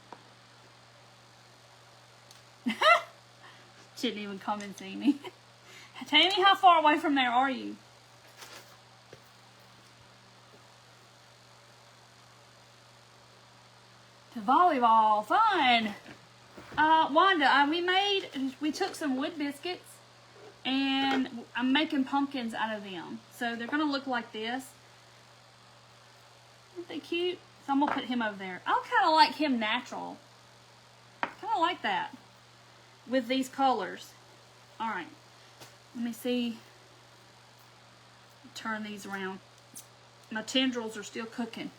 Didn't even come and see me. Tammy, how far away from there are you? To volleyball. Fun. Wanda, we took some wood biscuits, and I'm making pumpkins out of them. So they're going to look like this. Aren't they cute? So I'm going to put him over there. I kind of like him natural. Kind of like that. With these colors. Alright. Let me see. Turn these around. My tendrils are still cooking.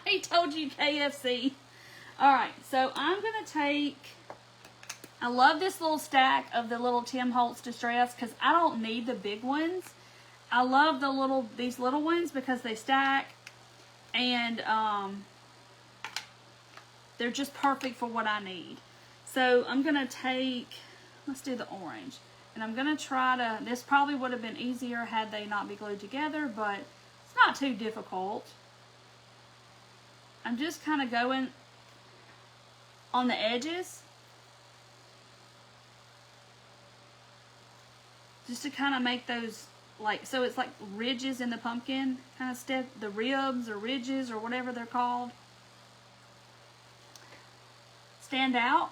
He told you KFC. Alright, so I'm going to take... I love this little stack of the little Tim Holtz Distress because I don't need the big ones. I love these little ones because they stack, and they're just perfect for what I need. So I'm going to take, let's do the orange. And I'm going to try to, this probably would have been easier had they not be glued together, but it's not too difficult. I'm just kind of going on the edges. Just to kind of make those, like, so it's like ridges in the pumpkin, kind of stuff, the ribs or ridges or whatever they're called. Stand out.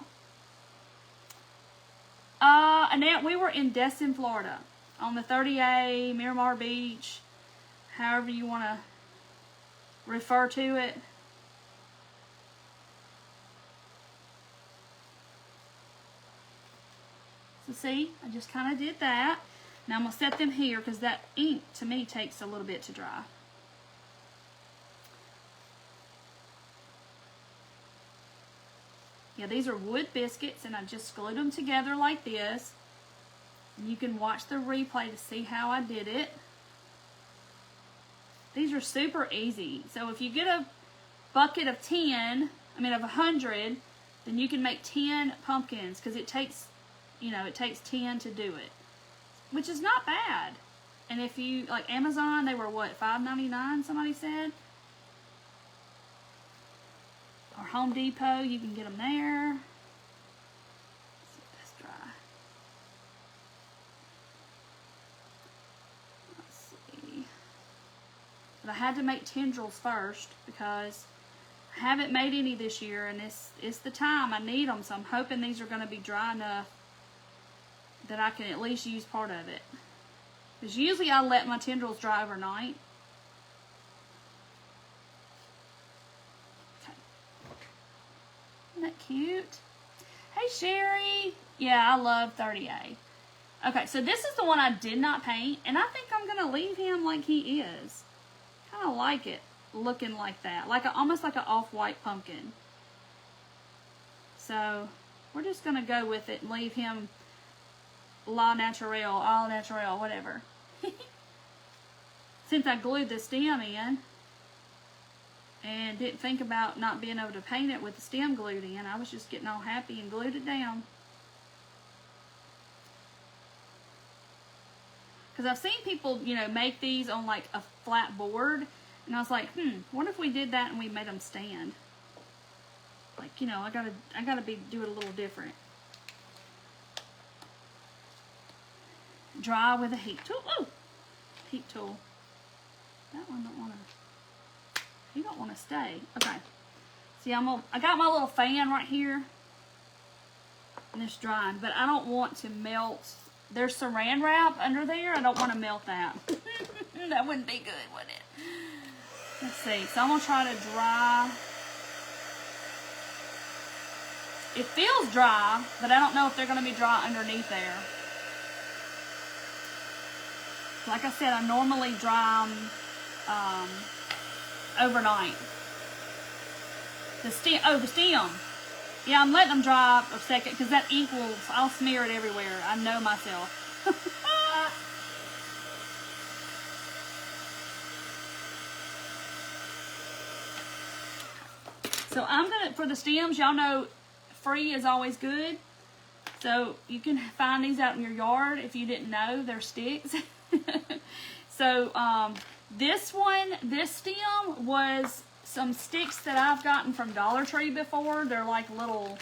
Annette, we were in Destin, Florida, on the 30A, Miramar Beach, however you want to refer to it. So see, I just kind of did that. Now I'm going to set them here because that ink to me takes a little bit to dry. Yeah, these are wood biscuits, and I just glued them together like this. And you can watch the replay to see how I did it. These are super easy. So if you get a bucket of 100, then you can make 10 pumpkins because it takes, it takes 10 to do it, which is not bad. And if you, like Amazon, they were what, $5.99, somebody said? Or Home Depot, you can get them there. Let's let this dry. Let's see. had to make tendrils first because I haven't made any this year, and it's the time I need them. So I'm hoping these are going to be dry enough that I can at least use part of it. Because usually I let my tendrils dry overnight. Okay. Isn't that cute? Hey, Sherry. Yeah, I love 30A. Okay, so this is the one I did not paint, and I think I'm going to leave him like he is. Kind of like it looking like that, almost like an off-white pumpkin. So we're just going to go with it and leave him all natural, whatever. Since I glued the stem in and didn't think about not being able to paint it with the stem glued in, I was just getting all happy and glued it down. Because I've seen people, you know, make these on like a flat board. And I was like, what if we did that and we made them stand? Like, you know, I gotta do it a little different. Dry with a heat tool. Ooh, heat tool. That one don't wanna. He don't wanna stay. Okay. See, I got my little fan right here, and it's drying, but I don't want to melt. There's saran wrap under there. I don't want to melt that. That wouldn't be good, would it? Let's see. So I'm going to try to dry. It feels dry, but I don't know if they're going to be dry underneath there. Like I said, I normally dry them overnight. The stem. Yeah, I'm letting them dry a second because that ink I'll smear it everywhere. I know myself. So I'm going to, for the stems, y'all know free is always good. So you can find these out in your yard if you didn't know. They're sticks. So this stem was some sticks that I've gotten from Dollar Tree before. They're like little,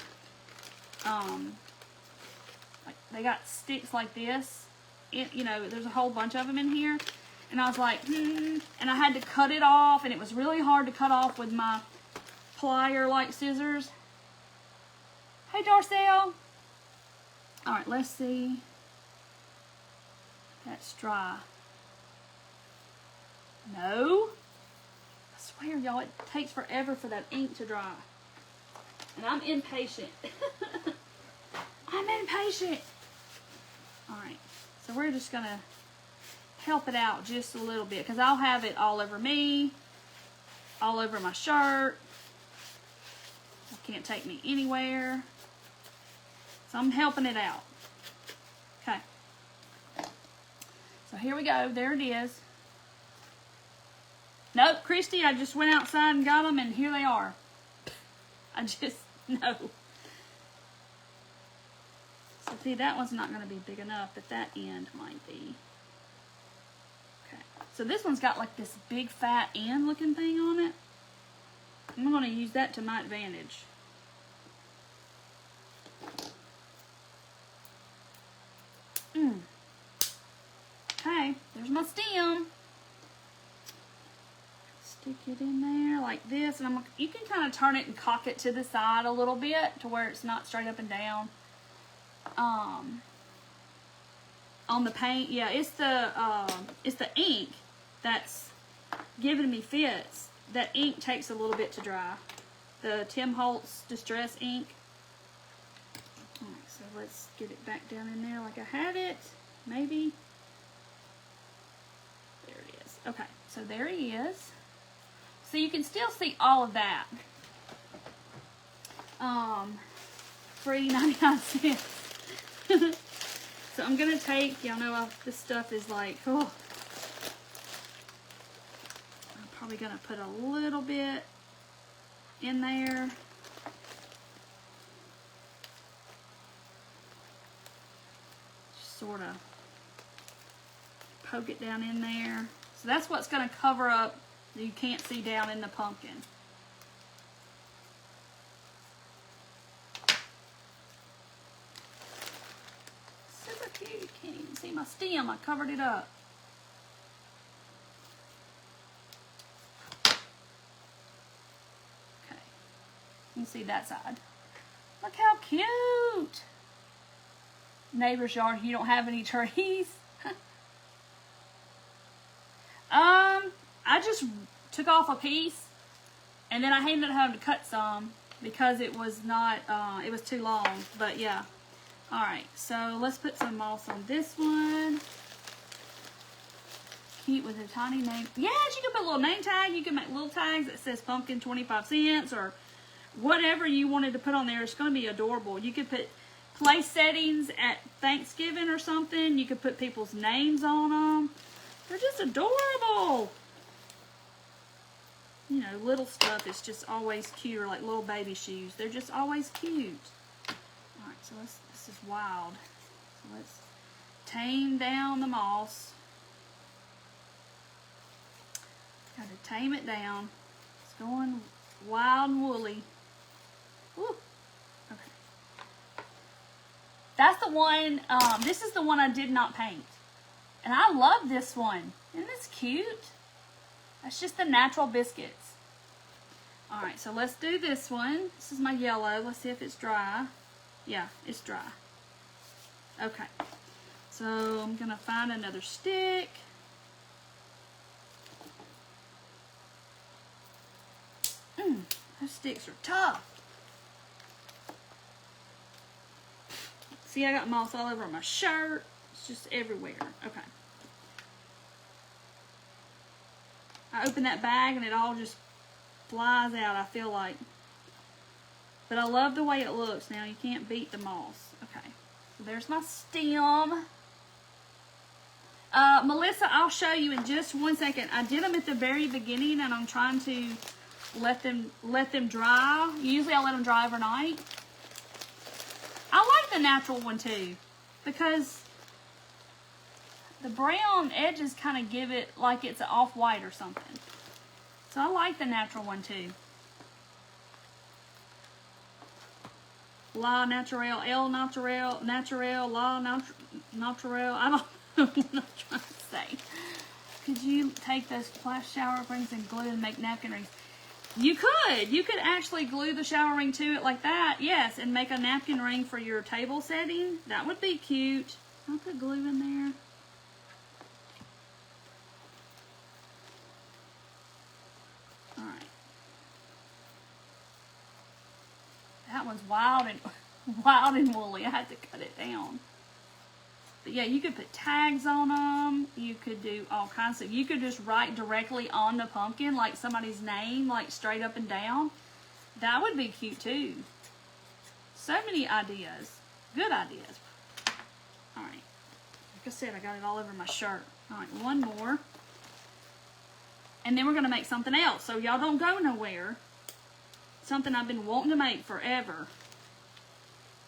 like they got sticks like this. You know, there's a whole bunch of them in here. And I was like, and I had to cut it off, and it was really hard to cut off with my plier-like scissors. Hey, Darcel. All right, let's see. That's dry. No. I swear, y'all, it takes forever for that ink to dry. And I'm impatient. I'm impatient. All right. So we're just going to help it out just a little bit, because I'll have it all over me, all over my shirt. It can't take me anywhere. So I'm helping it out. Okay. So here we go. There it is. Nope, Christy, I just went outside and got them, and here they are. I just know. So see, that one's not going to be big enough, but that end might be. Okay. So this one's got like this big fat end looking thing on it. I'm going to use that to my advantage. Okay, there's my stem. Stick it in there like this, and you can kind of turn it and cock it to the side a little bit to where it's not straight up and down. On the paint, yeah, it's the ink that's giving me fits. That ink takes a little bit to dry. The Tim Holtz Distress ink. Alright, so let's get it back down in there like I had it. Maybe. There it is. Okay, so there he is. So you can still see all of that. For 99 cents. So I'm gonna take, y'all know this stuff is like, oh. I'm probably gonna put a little bit in there. Just sort of poke it down in there. So that's what's gonna cover up, you can't see down in the pumpkin. Super cute. You can't even see my stem. I covered it up. You can see that side. Look how cute. Neighbor's yard, you don't have any trees. I just took off a piece and then I ended up having to cut some because it was not, it was too long, but yeah. All right, so let's put some moss on this one. Cute with a tiny name. Yes, you can put a little name tag. You can make little tags that says pumpkin 25 cents or whatever you wanted to put on there. It's going to be adorable. You could put place settings at Thanksgiving or something. You could put people's names on them. They're just adorable. You know, little stuff is just always cute, or like little baby shoes. They're just always cute. All right, so this is wild. So let's tame down the moss. Got to tame it down. It's going wild and woolly. Woo. Okay. That's the one, this is the one I did not paint. And I love this one. Isn't this cute? That's just the natural biscuits. Alright, so let's do this one. This is my yellow. Let's see if it's dry. Yeah, it's dry. Okay. So I'm going to find another stick. Those sticks are tough. See, I got moss all over my shirt. It's just everywhere. Okay. I open that bag and it all just flies out, I feel like. But I love the way it looks now. You can't beat the moss. Okay. So there's my stem. Melissa, I'll show you in just one second. I did them at the very beginning and I'm trying to let them dry. Usually I let them dry overnight. I like the natural one too because the brown edges kind of give it like it's off-white or something. So I like the natural one too. La Naturel, El Naturel, Naturel, La Naturel. I don't know what I'm trying to say. Could you take those plastic shower rings and glue and make napkin rings? You could. You could actually glue the shower ring to it like that. Yes, and make a napkin ring for your table setting. That would be cute. I'll put glue in there. Alright. That one's wild and woolly. I had to cut it down. But yeah, you could put tags on them. You could do all kinds of, you could just write directly on the pumpkin, like somebody's name, like straight up and down. That would be cute too. So many ideas. Good ideas. All right. Like I said, I got it all over my shirt. All right, one more. And then we're going to make something else. So y'all don't go nowhere. Something I've been wanting to make forever.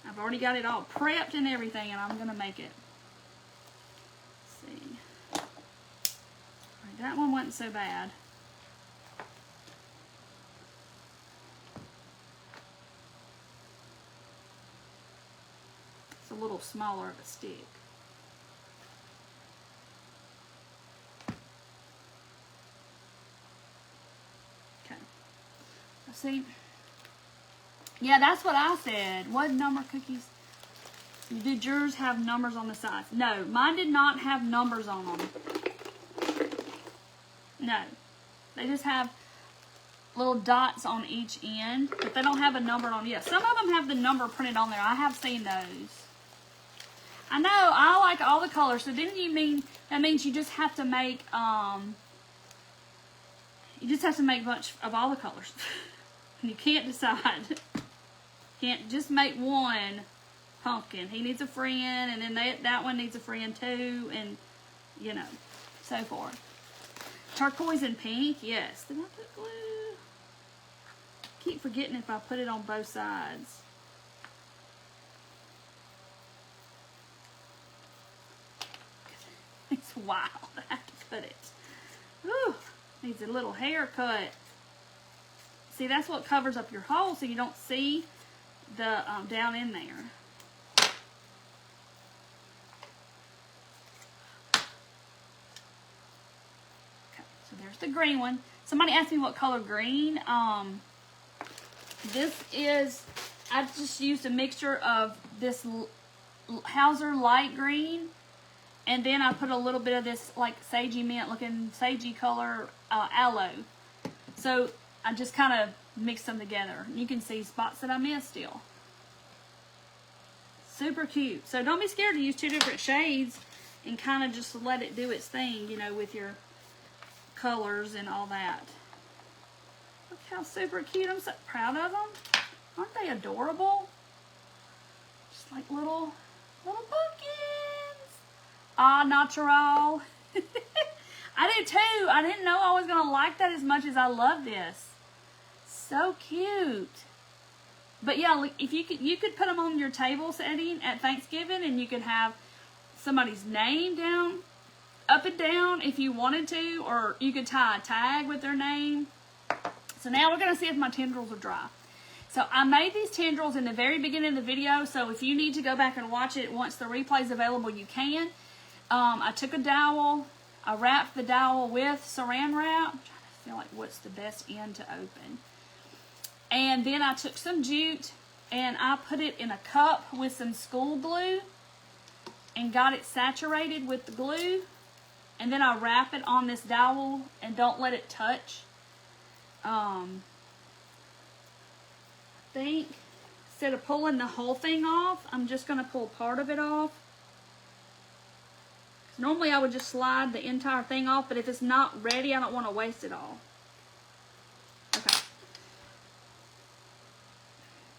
I've already got it all prepped and everything, and I'm going to make it. That one wasn't so bad. It's a little smaller of a stick. Okay. Let's see. Yeah, that's what I said. What number cookies? Did yours have numbers on the sides? No, mine did not have numbers on them. No, they just have little dots on each end, but they don't have a number on. Yeah, some of them have the number printed on there. I have seen those. I know, I like all the colors. So then that means you just have to make a bunch of all the colors. And you can't decide. You can't just make one pumpkin. He needs a friend, and then that one needs a friend too, and you know, so forth. Turquoise and pink, yes. Did I put glue? Keep forgetting if I put it on both sides. It's wild. I have to put it. Ooh, needs a little haircut. See, that's what covers up your hole so you don't see the down in there. So there's the green one. Somebody asked me what color green. This is, I just used a mixture of this Hauser light green, and then I put a little bit of this like sagey mint looking, sagey color aloe. So I just kind of mixed them together. You can see spots that I missed still. Super cute. So don't be scared to use 2 different shades and kind of just let it do its thing, you know, with your colors and all that. Look how super cute. I'm so proud of them. Aren't they adorable? Just like little pumpkins. Ah, natural. I do too. I didn't know I was going to like that as much as I love this. So cute. But yeah, if you could put them on your table setting at Thanksgiving, and you could have somebody's name down, up and down if you wanted to, or you could tie a tag with their name. So now we're going to see if my tendrils are dry. So I made these tendrils in the very beginning of the video, so if you need to go back and watch it once the replay is available, you can. I took a dowel, I wrapped the dowel with saran wrap. I'm trying to feel like what's the best end to open. And then I took some jute and I put it in a cup with some school glue and got it saturated with the glue. And then I wrap it on this dowel and don't let it touch. I think instead of pulling the whole thing off, I'm just going to pull part of it off. Normally I would just slide the entire thing off, but if it's not ready, I don't want to waste it all. Okay.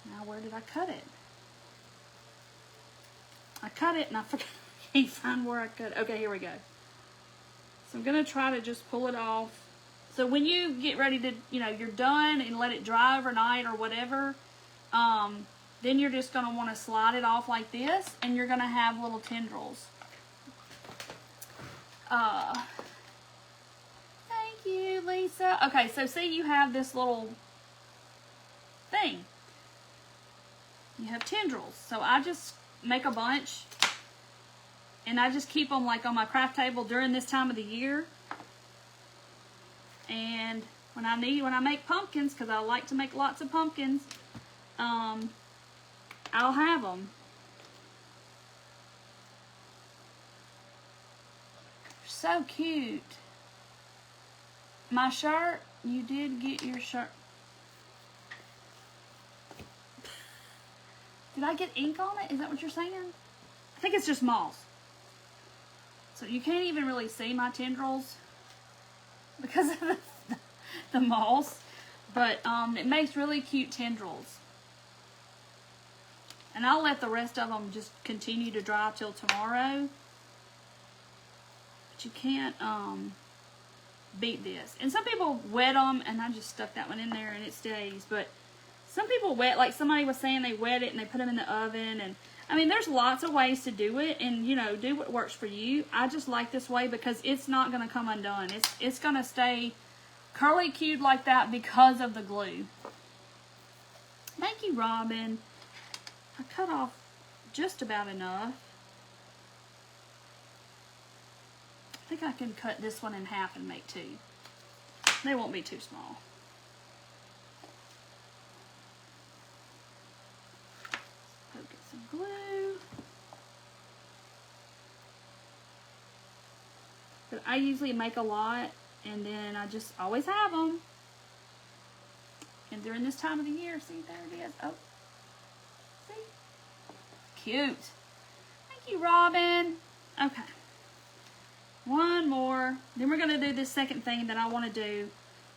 Now where did I cut it? I cut it and I forgot. I can't find where I cut it. Okay, here we go. So I'm going to try to just pull it off. So when you get ready to, you know, you're done and let it dry overnight or whatever, then you're just going to want to slide it off like this, and you're going to have little tendrils. Thank you, Lisa. Okay, so see, you have this little thing. You have tendrils. So I just make a bunch, and I just keep them like on my craft table during this time of the year. And when I make pumpkins, because I like to make lots of pumpkins, I'll have them. So cute. My shirt, you did get your shirt. Did I get ink on it? Is that what you're saying? I think it's just moss. So you can't even really see my tendrils because of the moss. But it makes really cute tendrils. And I'll let the rest of them just continue to dry till tomorrow. But you can't beat this. And some people wet them, and I just stuck that one in there and it stays. But some people wet, like somebody was saying they wet it and they put them in the oven. And I mean, there's lots of ways to do it, and you know, do what works for you. I just like this way because it's not going to come undone. It's going to stay curly cued like that because of the glue. Thank you, Robin. I cut off just about enough. I think I can cut this one in half and make 2. They won't be too small. Poke it some glue. But I usually make a lot, and then I just always have them. And during this time of the year, see, there it is. Oh, see? Cute. Thank you, Robin. Okay. One more. Then we're going to do this second thing that I want to do.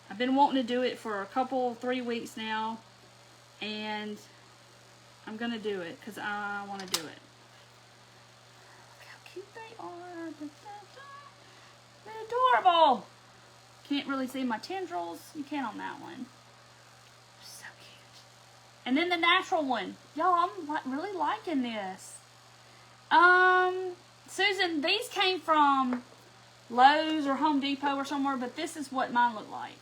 I've been wanting to do it for 3 weeks now. And I'm going to do it because I want to do it. Look how cute they are. They're adorable. Can't really see my tendrils. You can on that one. So cute. And then the natural one. Y'all, I'm really liking this. Susan, these came from Lowe's or Home Depot or somewhere, but this is what mine look like.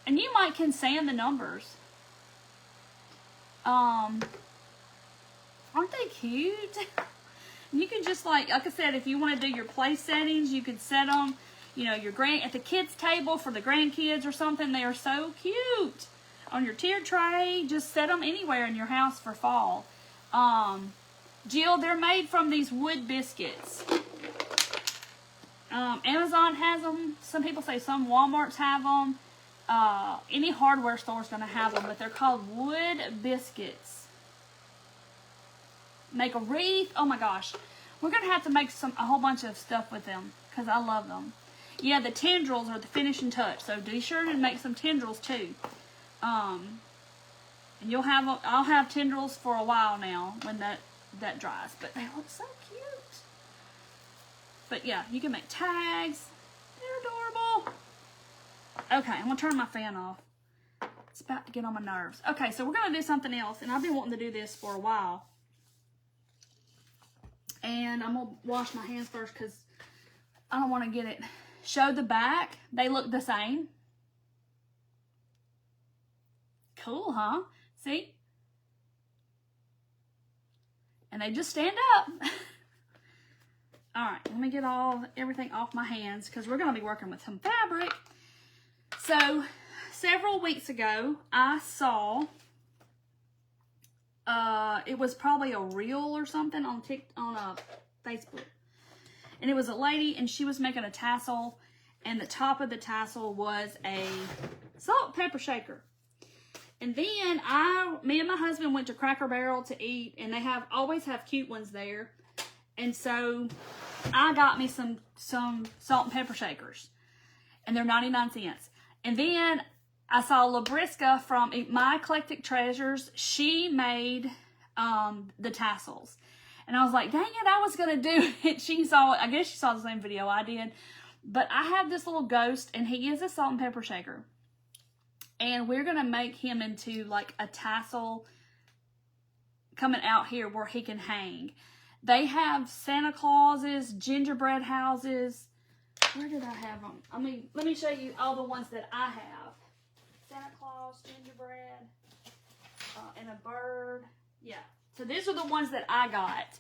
And you might can sand the numbers. Aren't they cute? You can just like I said, if you want to do your place settings, you could set them, you know, at the kids' table for the grandkids or something. They are so cute. on your tier tray. Just set them anywhere in your house for fall. Jill, they're made from these wood biscuits. Amazon has them. Some people say some Walmarts have them. Any hardware store is going to have them, but they're called wood biscuits. Make a wreath. Oh my gosh. We're going to have to make a whole bunch of stuff with them because I love them. Yeah, the tendrils are the finishing touch, so be sure to make some tendrils too. And I'll have tendrils for a while now when that dries, but they look so cute. But yeah, you can make tags. They're adorable. Okay, I'm gonna turn my fan off. It's about to get on my nerves. Okay, so we're gonna do something else, and I've been wanting to do this for a while. And I'm gonna wash my hands first because I don't want to get it. Show the back. They look the same. Cool, huh? See? And they just stand up. All right, let me get everything off my hands because we're going to be working with some fabric. So, several weeks ago, I saw, it was probably a reel or something on Facebook. And it was a lady, and she was making a tassel, and the top of the tassel was a salt and pepper shaker. And then me and my husband went to Cracker Barrel to eat, and they always have cute ones there. And so I got me some salt and pepper shakers, and they're 99 cents. And then I saw Labriska from My Eclectic Treasures. She made the tassels. And I was like, dang it, I was going to do it. She saw it. I guess she saw the same video I did. But I have this little ghost, and he is a salt and pepper shaker. And we're going to make him into like a tassel coming out here where he can hang. They have Santa Clauses, gingerbread houses. Where did I have them? Let me show you all the ones that I have. Santa Claus, gingerbread, and a bird. Yeah. So these are the ones that I got.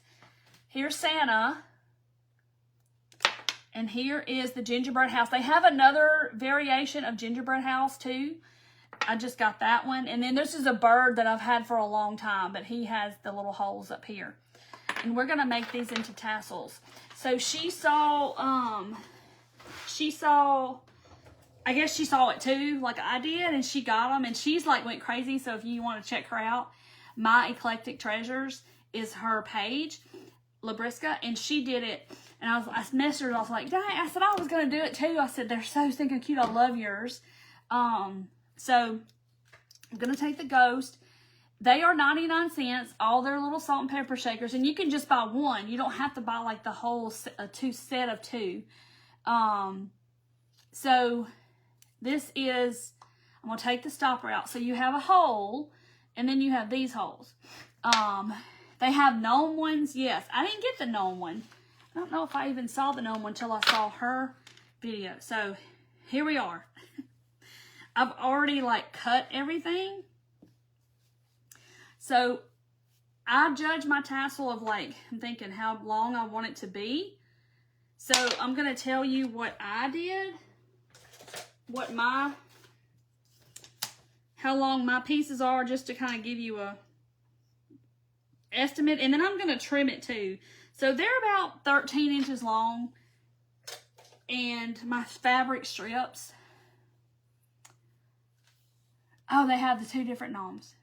Here's Santa. And here is the gingerbread house. They have another variation of gingerbread house too. I just got that one. And then this is a bird that I've had for a long time, but he has the little holes up here. And we're going to make these into tassels. So she saw, I guess she saw it too, like I did, and she got them, and she's like went crazy. So if you want to check her out, My Eclectic Treasures is her page, Labriska, and she did it. And I messaged her, I was like, dang, I said I was going to do it too. I said, they're so stinking cute. I love yours. So I'm going to take the ghost. They are 99 cents, all their little salt and pepper shakers. And you can just buy one. You don't have to buy like the whole set of two. So this is, I'm going to take the stopper out. So you have a hole, and then you have these holes. They have gnome ones. Yes, I didn't get the gnome one. I don't know if I even saw the gnome one until I saw her video. So here we are. I've already like cut everything. So I judge my tassel of like, I'm thinking how long I want it to be. So I'm going to tell you what I did, how long my pieces are, just to kind of give you a estimate. And then I'm going to trim it too. So they're about 13 inches long, and my fabric strips, oh, they have the two different gnomes.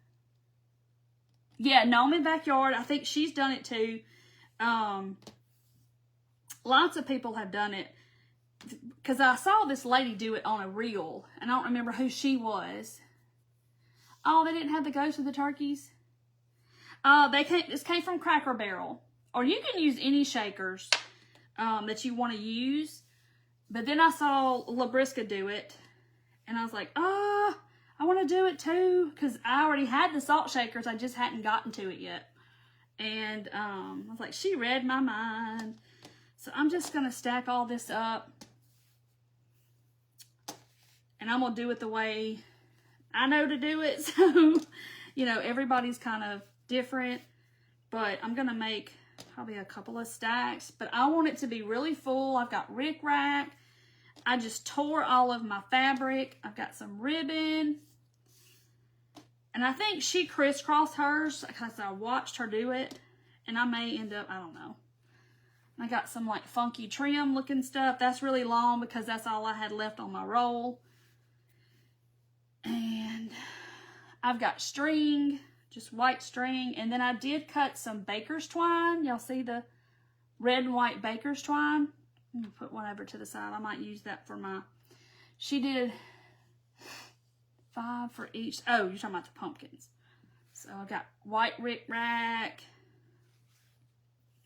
Yeah, Gnome in Backyard. I think she's done it too. Lots of people have done it. Because I saw this lady do it on a reel. And I don't remember who she was. Oh, they didn't have the ghost of the turkeys? This came from Cracker Barrel. Or you can use any shakers that you want to use. But then I saw Labriska do it. And I was like, I want to do it too, because I already had the salt shakers. I just hadn't gotten to it yet. And I was like, she read my mind. So I'm just going to stack all this up. And I'm going to do it the way I know to do it. So, you know, everybody's kind of different. But I'm going to make probably a couple of stacks. But I want it to be really full. I've got rickrack. I just tore all of my fabric. I've got some ribbon. And I think she crisscrossed hers because I watched her do it. And I may end up, I don't know. I got some like funky trim looking stuff. That's really long because that's all I had left on my roll. And I've got string, just white string. And then I did cut some baker's twine. Y'all see the red and white baker's twine? I'm going to put one over to the side. I might use that for my... She did 5 for each. Oh, you're talking about the pumpkins. So I got white rickrack.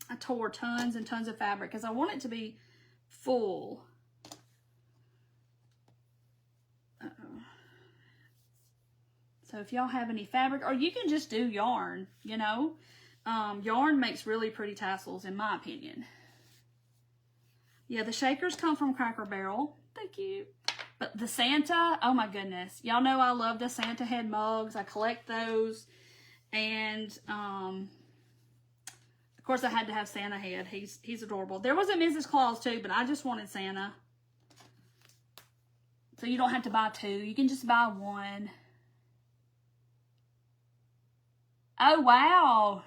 I tore tons and tons of fabric because I want it to be full. Uh-oh. So if y'all have any fabric, or you can just do yarn, you know. Yarn makes really pretty tassels, in my opinion. Yeah, the shakers come from Cracker Barrel. Thank you. But the Santa, oh my goodness. Y'all know I love the Santa head mugs. I collect those. And, of course, I had to have Santa head. He's adorable. There was a Mrs. Claus, too, but I just wanted Santa. So you don't have to buy 2. You can just buy 1. Oh, wow.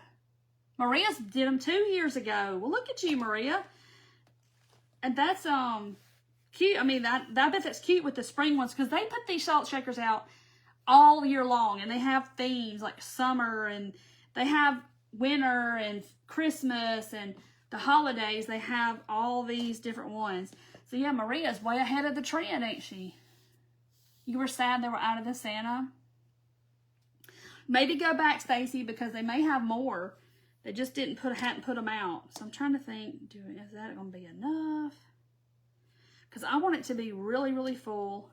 Maria did them 2 years ago. Well, look at you, Maria. And that's cute. I mean, I bet that's cute with the spring ones because they put these salt shakers out all year long. And they have themes like summer, and they have winter and Christmas and the holidays. They have all these different ones. So, yeah, Maria's way ahead of the trend, ain't she? You were sad they were out of the Santa? Maybe go back, Stacy, because they may have more. They just hadn't put them out. So I'm trying to think, is that going to be enough? Because I want it to be really, really full.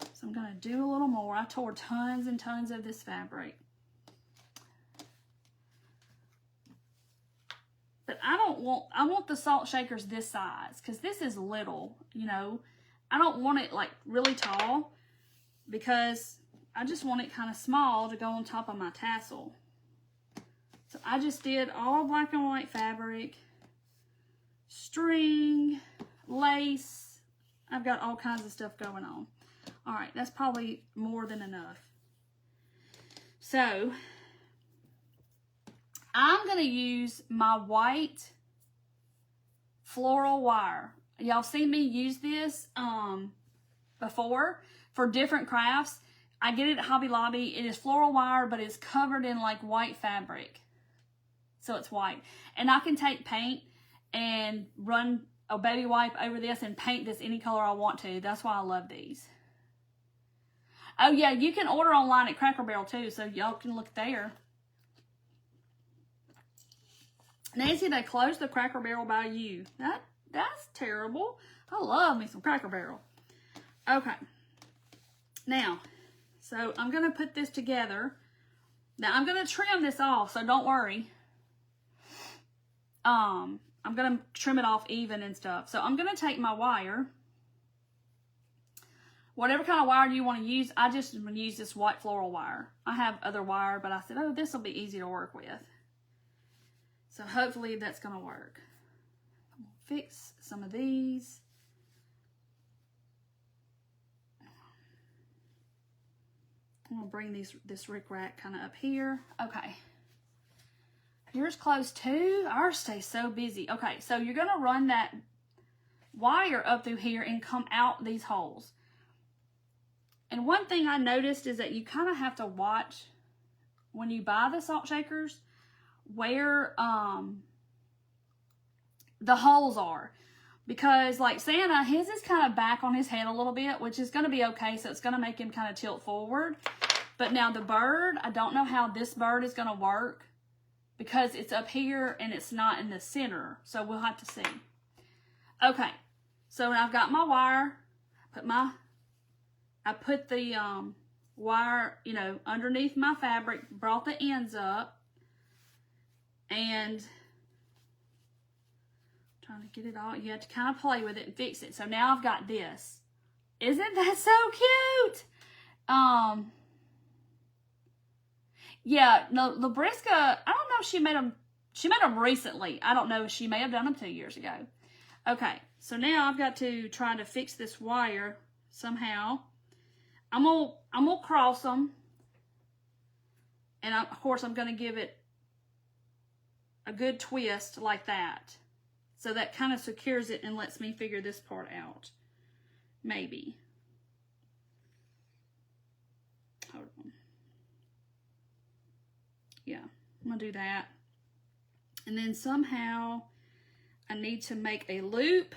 So I'm going to do a little more. I tore tons and tons of this fabric. But I want the salt shakers this size because this is little, you know. I don't want it like really tall because I just want it kind of small to go on top of my tassel. So I just did all black and white fabric, string, lace. I've got all kinds of stuff going on. All right, that's probably more than enough. So I'm going to use my white floral wire. Y'all seen me use this before for different crafts. I get it at Hobby Lobby. It is floral wire, but it's covered in like white fabric. So it's white. And I can take paint and run a baby wipe over this and paint this any color I want to. That's why I love these. Oh yeah, you can order online at Cracker Barrel too, so y'all can look there. Nancy, they closed the Cracker Barrel by you. That's terrible. I love me some Cracker Barrel. Okay. Now, so I'm going to put this together. Now, I'm going to trim this off, so don't worry. I'm going to trim it off even and stuff. So I'm going to take my wire. Whatever kind of wire you want to use, I just want to use this white floral wire. I have other wire, but I said, oh, this will be easy to work with. So hopefully that's going to work. I'm going to fix some of these. I'm going to bring this rickrack kind of up here. Okay. Yours closed too? Ours stays so busy. Okay, so you're going to run that wire up through here and come out these holes. And one thing I noticed is that you kind of have to watch when you buy the salt shakers where the holes are. Because like Santa, his is kind of back on his head a little bit, which is going to be okay. So it's going to make him kind of tilt forward. But now the bird, I don't know how this bird is going to work because it's up here and it's not in the center. So we'll have to see. Okay. So now I've got my wire. I put the wire, you know, underneath my fabric, brought the ends up, and trying to get it all. You have to kind of play with it and fix it. So now I've got this. Isn't that so cute? Yeah, no, Labriska, I don't know if she made them recently. I don't know. She may have done them 2 years ago. Okay, so now I've got to try to fix this wire somehow. I'm gonna cross them. And of course, I'm going to give it a good twist like that. So that kind of secures it and lets me figure this part out. Maybe. Hold on. Yeah, I'm going to do that. And then somehow I need to make a loop.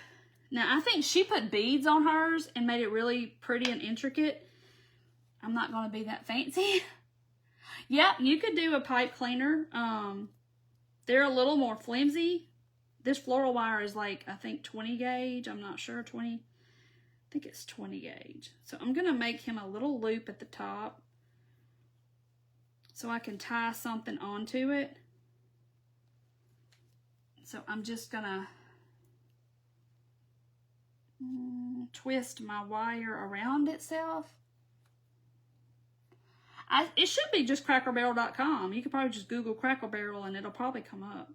Now, I think she put beads on hers and made it really pretty and intricate. I'm not going to be that fancy. Yeah, you could do a pipe cleaner. They're a little more flimsy. This floral wire is like, I think 20 gauge. I'm not sure, 20. I think it's 20 gauge. So I'm going to make him a little loop at the top so I can tie something onto it. So I'm just going to twist my wire around itself. It should be just crackerbarrel.com. You could probably just Google Cracker Barrel and it'll probably come up.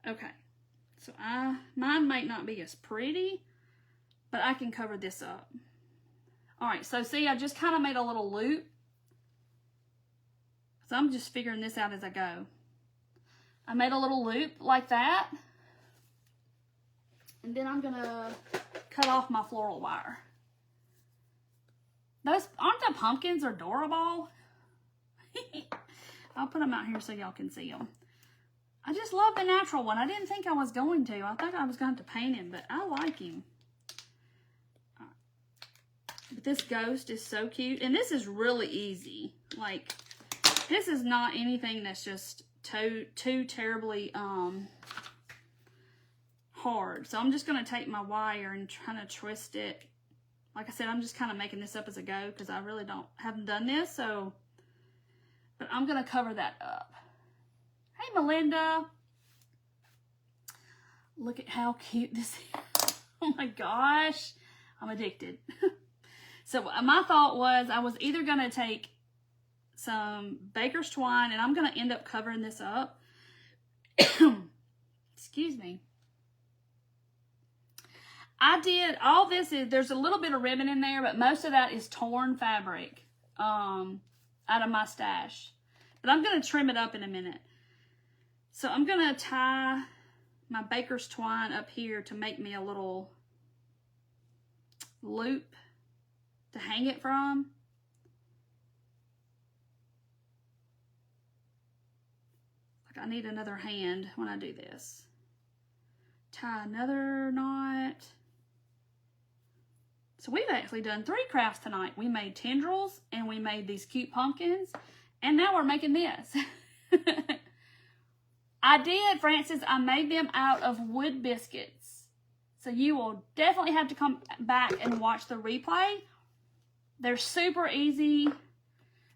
Okay. So mine might not be as pretty, but I can cover this up. All right. So see, I just kind of made a little loop. So I'm just figuring this out as I go. I made a little loop like that. And then I'm going to cut off my floral wire. Those, aren't the pumpkins adorable? I'll put them out here so y'all can see them. I just love the natural one. I didn't think I was going to. I thought I was going to paint him, but I like him. But this ghost is so cute. And this is really easy. Like, this is not anything that's just too terribly hard. So I'm just going to take my wire and try to twist it. Like I said, I'm just kind of making this up as I go because I really haven't done this. So, but I'm going to cover that up. Hey, Melinda. Look at how cute this is. Oh my gosh. I'm addicted. So my thought was I was either going to take some baker's twine and I'm going to end up covering this up. Excuse me. I did all this there's a little bit of ribbon in there, but most of that is torn fabric out of my stash. But I'm going to trim it up in a minute. So I'm going to tie my baker's twine up here to make me a little loop to hang it from. Like I need another hand when I do this. Tie another knot. So we've actually done 3 crafts tonight. We made tendrils and we made these cute pumpkins. And now we're making this. I did, Francis. I made them out of wood biscuits. So you will definitely have to come back and watch the replay. They're super easy.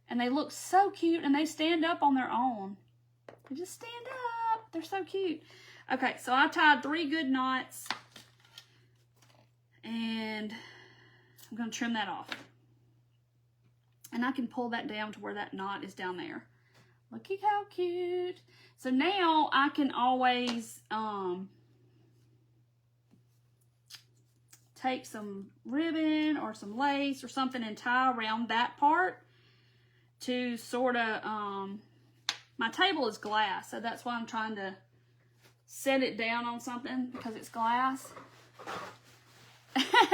And they look so cute. And they stand up on their own. They just stand up. They're so cute. Okay, so I tied 3 good knots. And I'm going to trim that off. And I can pull that down to where that knot is down there. Look at how cute. So now I can always take some ribbon or some lace or something and tie around that part to sort of, my table is glass, so that's why I'm trying to set it down on something because it's glass.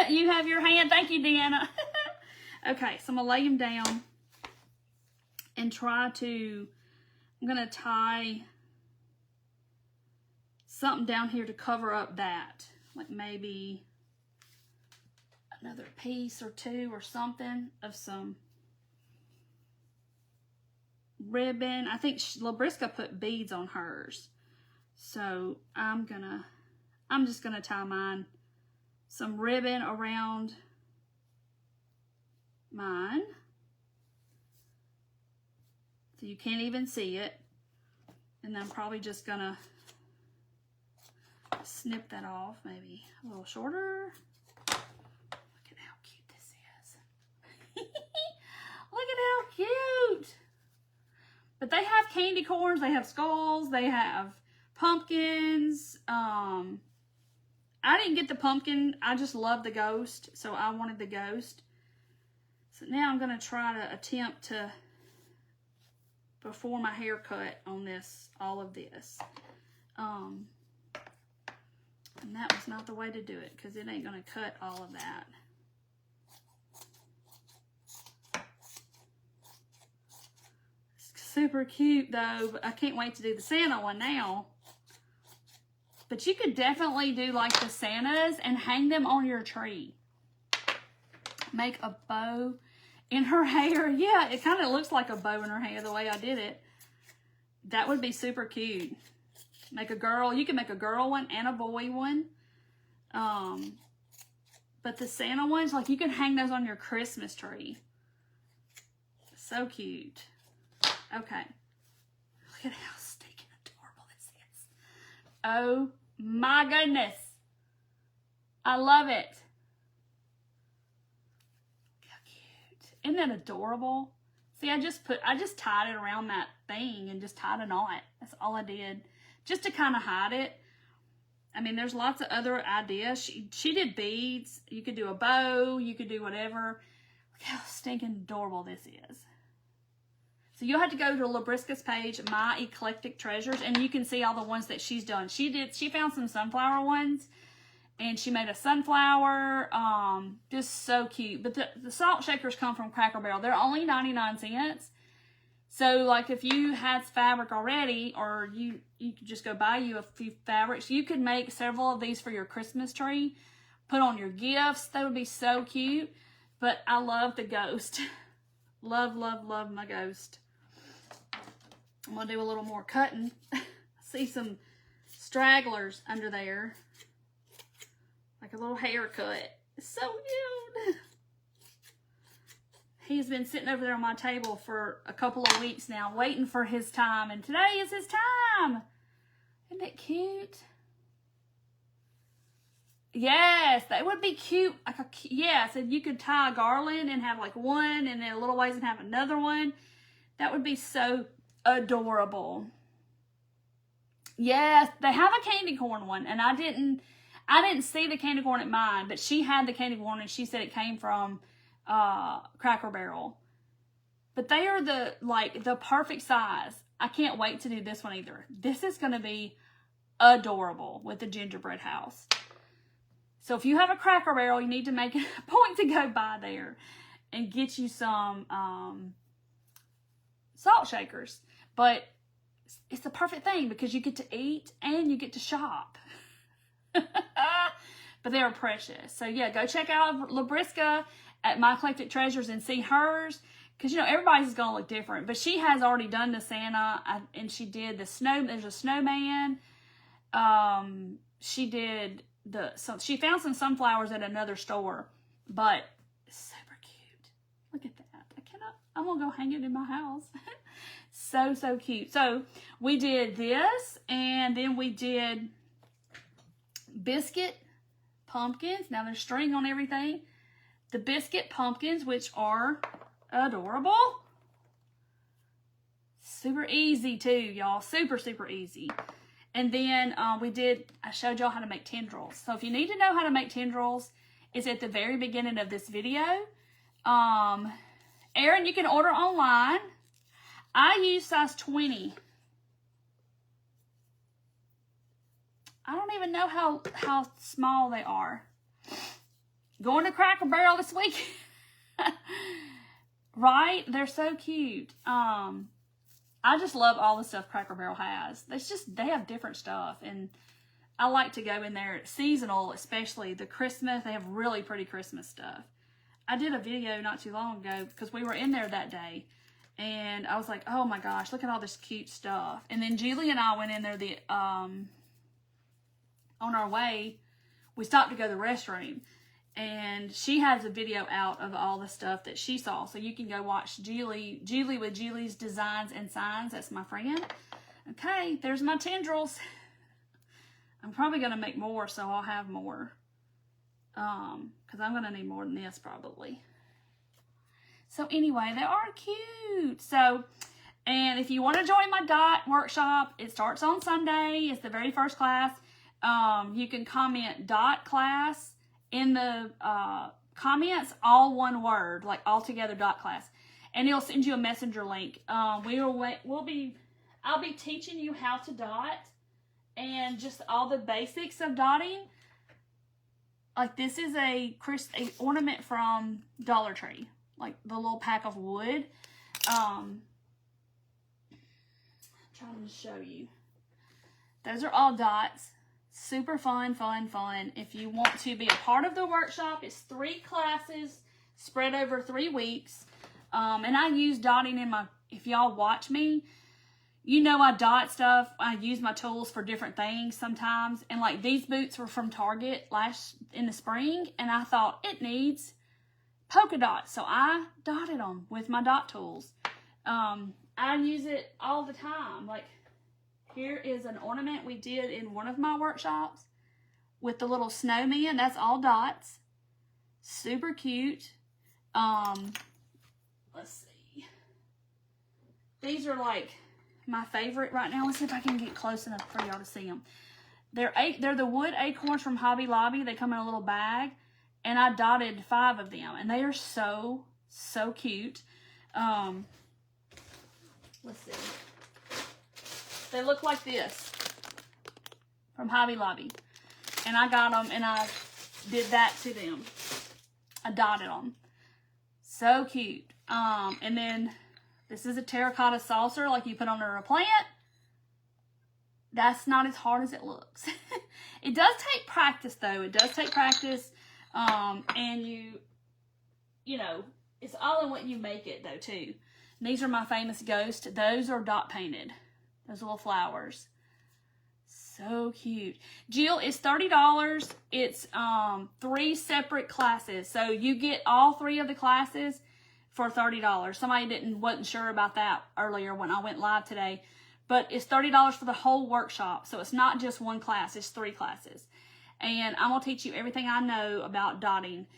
You have your hand. Thank you, Deanna. Okay, so I'm going to lay them down and try to, I'm going to tie something down here to cover up that. Like maybe another piece or 2 or something of some ribbon. I think Labriska put beads on hers. So I'm just going to tie mine. Some ribbon around mine. So you can't even see it. And then I'm probably just going to snip that off, maybe a little shorter. Look at how cute this is. Look at how cute. But they have candy corns, they have skulls, they have pumpkins. I didn't get the pumpkin. I just love the ghost, so I wanted the ghost. So now I'm going to try to attempt to before my haircut on this, all of this. And that was not the way to do it because it ain't going to cut all of that. Super cute though, but I can't wait to do the Santa one now. But you could definitely do like the Santas and hang them on your tree. Make a bow in her hair. Yeah, it kind of looks like a bow in her hair the way I did it. That would be super cute. Make a girl, you can make a girl one and a boy one. But the Santa ones, like you can hang those on your Christmas tree. So cute. Okay. Look at how stinking adorable this is. Oh my goodness. I love it. How cute. Isn't that adorable? See, I just tied it around that thing and just tied a knot. That's all I did. Just to kind of hide it. I mean, there's lots of other ideas. She did beads. You could do a bow. You could do whatever. Look how stinking adorable this is. So you'll have to go to Labriska's page, My Eclectic Treasures, and you can see all the ones that she's done. She found some sunflower ones, and she made a sunflower. Just so cute. But the salt shakers come from Cracker Barrel. They're only 99 cents. So, like, if you had fabric already, or you could just go buy you a few fabrics, you could make several of these for your Christmas tree. Put on your gifts. That would be so cute. But I love the ghost. Love, love, love my ghost. I'm going to do a little more cutting. I see some stragglers under there. Like a little haircut. It's so cute. He's been sitting over there on my table for a couple of weeks now, waiting for his time. And today is his time. Isn't it cute? Yes, that would be cute. Like yes, and you could tie a garland and have like one, and then a little ways and have another one. That would be so adorable. Yes, they have a candy corn one, and I didn't see the candy corn at mine, but she had the candy corn, and she said it came from Cracker Barrel. But they are the perfect size. I can't wait to do this one either. This is going to be adorable with the gingerbread house. So if you have a Cracker Barrel, you need to make a point to go by there and get you some salt shakers. But it's the perfect thing because you get to eat and you get to shop. But they are precious. So yeah, go check out Labriska at My Eclectic Treasures and see hers. Because, you know, everybody's going to look different. But she has already done the Santa. And she did the snow. There's a snowman. She did she found some sunflowers at another store. But it's super cute. Look at that. I'm going to go hang it in my house. So, so cute. So, we did this. And then we did biscuit pumpkins. Now, there's string on everything. The biscuit pumpkins, which are adorable. Super easy too, y'all. Super, super easy. And then I showed y'all how to make tendrils. So if you need to know how to make tendrils, it's at the very beginning of this video. Erin, you can order online. I use size 20. I don't even know how small they are. Going to Cracker Barrel this week. Right? They're so cute. I just love all the stuff Cracker Barrel has. They have different stuff. And I like to go in there seasonal, especially the Christmas. They have really pretty Christmas stuff. I did a video not too long ago because we were in there that day. And I was like, oh my gosh, look at all this cute stuff. And then Julie and I went in there on our way. We stopped to go to the restroom. And she has a video out of all the stuff that she saw. So you can go watch Julie with Julie's Designs and Signs. That's my friend. Okay, there's my tendrils. I'm probably going to make more, so I'll have more. Because I'm going to need more than this probably. So anyway, they are cute. So, and if you want to join my dot workshop, it starts on Sunday. It's the very first class. You can comment dot class in the comments, all one word, like all together dot class. and it'll send you a messenger link. I'll be teaching you how to dot and just all the basics of dotting. Like this is a ornament from Dollar Tree, like the little pack of wood. I'm trying to show you. Those are all dots. Super fun. If you want to be a part of the workshop, it's 3 classes spread over 3 weeks. And I use dotting in if y'all watch me, you know I dot stuff. I use my tools for different things sometimes. And like these boots were from Target in the spring, and I thought it needs polka dots. So I dotted them with my dot tools. I use it all the time. Like here is an ornament we did in one of my workshops with the little snowman. That's all dots. Super cute. Let's see. These are like my favorite right now. Let's see if I can get close enough for y'all to see them. They're the wood acorns from Hobby Lobby. They come in a little bag, and I dotted 5 of them, and they are so cute. Let's see. They look like this from Hobby Lobby, and I got them, and I did that to them. I dotted them. So cute. And then this is a terracotta saucer like you put under a plant. That's not as hard as it looks. It does take practice though. It does take practice. And you know, it's all in what you make it though too. And these are my famous ghosts. Those are dot painted. Those little flowers. So cute. Jill, it's $30. It's 3 separate classes. So you get all 3 of the classes for $30. Somebody wasn't sure about that earlier when I went live today. But it's $30 for the whole workshop. So it's not just 1 class, it's 3 classes. And I'm gonna teach you everything I know about dotting.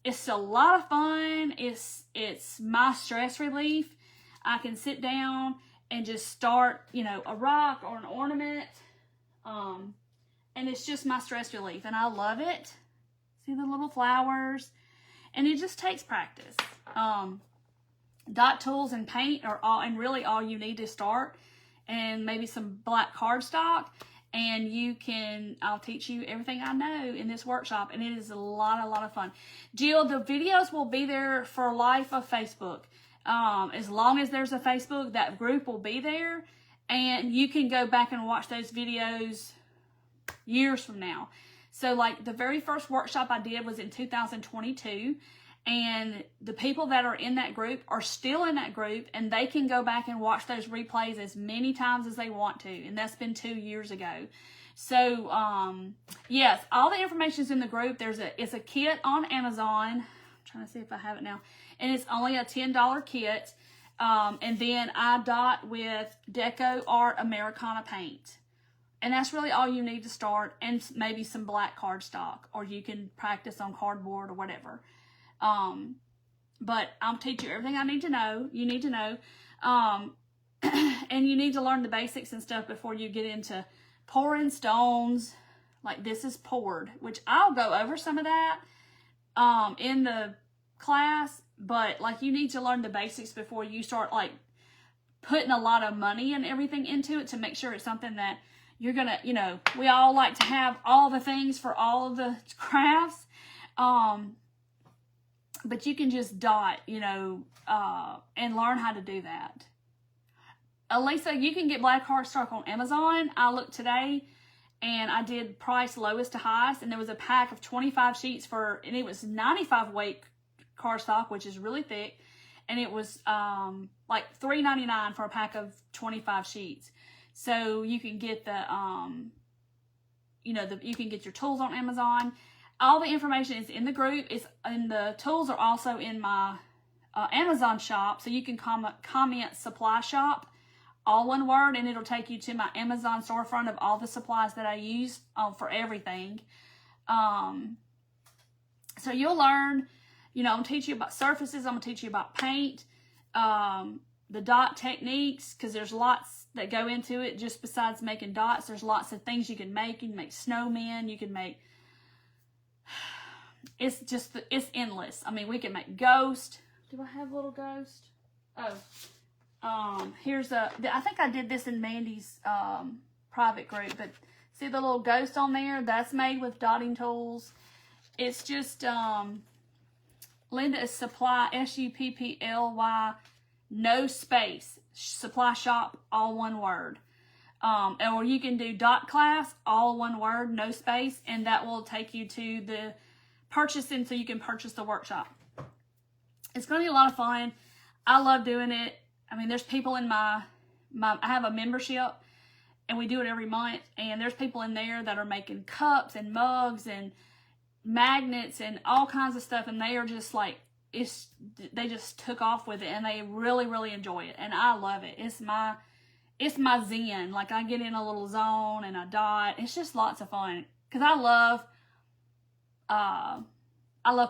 It's a lot of fun. It's my stress relief. I can sit down and just start, you know, a rock or an ornament. And it's just my stress relief. And I love it. See the little flowers? And it just takes practice. Dot tools and paint are really all you need to start. And maybe some black cardstock. And I'll teach you everything I know in this workshop. And it is a lot of fun. Jill, the videos will be there for life of Facebook. As long as there's a Facebook, that group will be there, and you can go back and watch those videos years from now. So like the very first workshop I did was in 2022, and the people that are in that group are still in that group, and they can go back and watch those replays as many times as they want to, and that's been 2 years ago. So yes, all the information is in the group. It's a kit on Amazon. I'm trying to see if I have it now. And it's only a $10 kit. And then I dot with Deco Art Americana paint. And that's really all you need to start. And maybe some black cardstock. Or you can practice on cardboard or whatever. But I'll teach you everything I need to know. You need to know. And you need to learn the basics and stuff before you get into pouring stones. Like this is poured. Which I'll go over some of that in the class. But like you need to learn the basics before you start like putting a lot of money and everything into it to make sure it's something that you're gonna, you know, we all like to have all the things for all of the crafts. But you can just dot, you know, and learn how to do that. Elisa, you can get black cardstock on Amazon. I looked today and I did price lowest to highest, and there was a pack of 25 sheets and it was 95 weight cardstock, which is really thick, and it was like $3.99 for a pack of 25 sheets. So you can get the you can get your tools on Amazon. All the information is in the group. And the tools are also in my Amazon shop, so you can comment supply shop, all one word, and it'll take you to my Amazon storefront of all the supplies that I use for everything. So you'll learn. You know, I'm going to teach you about surfaces. I'm going to teach you about paint, the dot techniques, because there's lots that go into it. Just besides making dots, there's lots of things you can make. You can make snowmen. You can make, it's endless. I mean, we can make ghosts, Do I have a little ghost? Oh, here's I think I did this in Mandy's private group, but see the little ghost on there? That's made with dotting tools. It's just, Linda is Supply, SUPPLY, no space, Supply Shop, all one word. Or you can do dot class, all one word, no space, and that will take you to the purchasing so you can purchase the workshop. It's going to be a lot of fun. I love doing it. I mean, there's people in I have a membership, and we do it every month, and there's people in there that are making cups and mugs and magnets and all kinds of stuff, and they are just like, they just took off with it, and they really, really enjoy it, and I love it. It's my zen. Like, I get in a little zone, and I dot. It's just lots of fun, because I love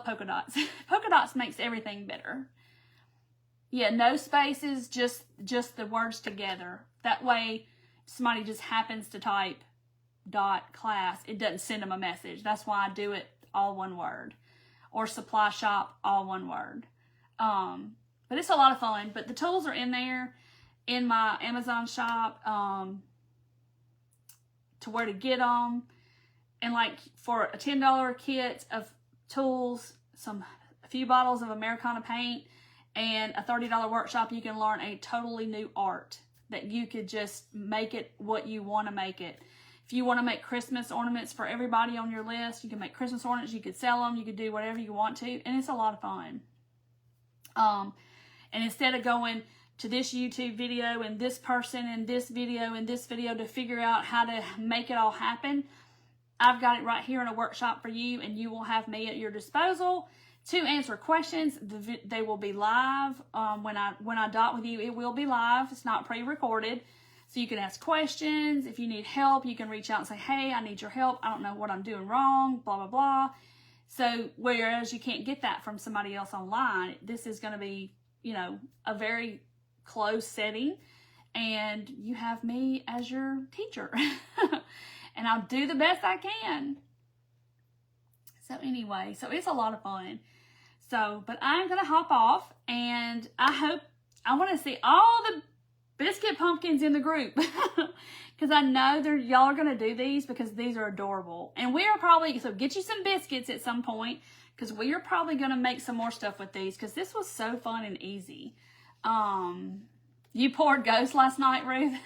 polka dots. Polka dots makes everything better. Yeah, no spaces, just the words together. That way, if somebody just happens to type dot class, it doesn't send them a message. That's why I do it all one word. Or supply shop, all one word. But it's a lot of fun. But the tools are in there in my Amazon shop to where to get them. And like for a $10 kit of tools, a few bottles of Americana paint, and a $30 workshop, you can learn a totally new art that you could just make it what you want to make it. If you want to make Christmas ornaments for everybody on your list, you can make Christmas ornaments, you could sell them, you could do whatever you want to, and it's a lot of fun. And instead of going to this YouTube video and this person and this video and this video to figure out how to make it all happen, I've got it right here in a workshop for you, and you will have me at your disposal to answer questions. They will be live. When I dot with you, it will be live. It's not pre-recorded. So you can ask questions. If you need help, you can reach out and say, hey, I need your help. I don't know what I'm doing wrong, blah, blah, blah. So whereas you can't get that from somebody else online, this is going to be, a very close setting, and you have me as your teacher. And I'll do the best I can. So anyway, so it's a lot of fun. So, but I'm going to hop off, and I want to see all the biscuit pumpkins in the group. Because I know y'all are going to do these because these are adorable. And we are probably, so get you some biscuits at some point, because we are probably going to make some more stuff with these, because this was so fun and easy. You poured ghost last night, Ruth.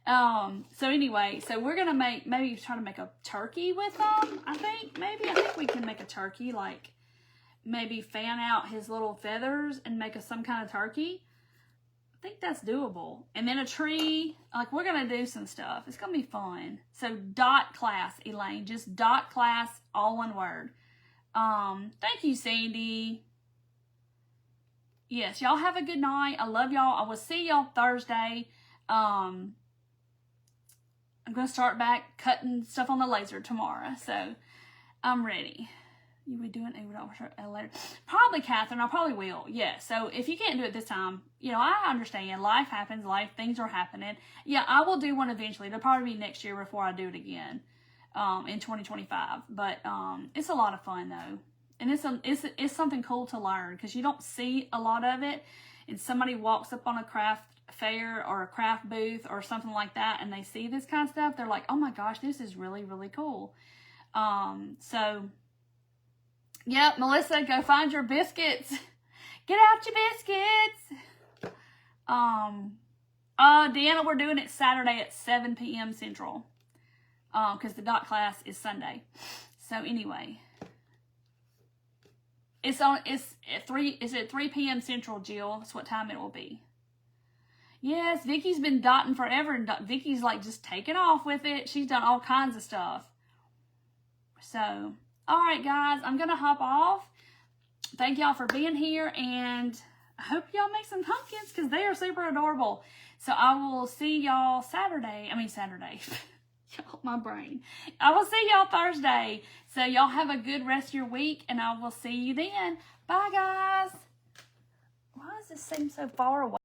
So anyway, so we're going to maybe try to make a turkey with them, I think we can make a turkey, like maybe fan out his little feathers and make some kind of turkey. I think that's doable. And then a tree, like we're going to do some stuff. It's going to be fun. So dot class, Elaine, just dot class, all one word. Thank you, Sandy. Yes, y'all have a good night. I love y'all. I will see y'all Thursday. I'm going to start back cutting stuff on the laser tomorrow, so I'm ready. You be doing a later? Probably, Catherine. I probably will. Yeah, so if you can't do it this time, I understand. Life happens. Things are happening. Yeah, I will do one eventually. It'll probably be next year before I do it again in 2025. But it's a lot of fun, though. And it's something cool to learn, because you don't see a lot of it. And somebody walks up on a craft fair or a craft booth or something like that, and they see this kind of stuff, they're like, oh my gosh, this is really, really cool. So yep, Melissa, go find your biscuits. Get out your biscuits. Deanna, we're doing it Saturday at 7 p.m. Central, because the dot class is Sunday. So anyway, it's at 3 p.m. Central, Jill. That's what time it will be. Yes, Vicky's been dotting forever, and Vicky's like just taking off with it. She's done all kinds of stuff. So, all right, guys, I'm going to hop off. Thank y'all for being here, and I hope y'all make some pumpkins, because they are super adorable. So I will see y'all Saturday. My brain. I will see y'all Thursday. So y'all have a good rest of your week, and I will see you then. Bye, guys. Why does this seem so far away?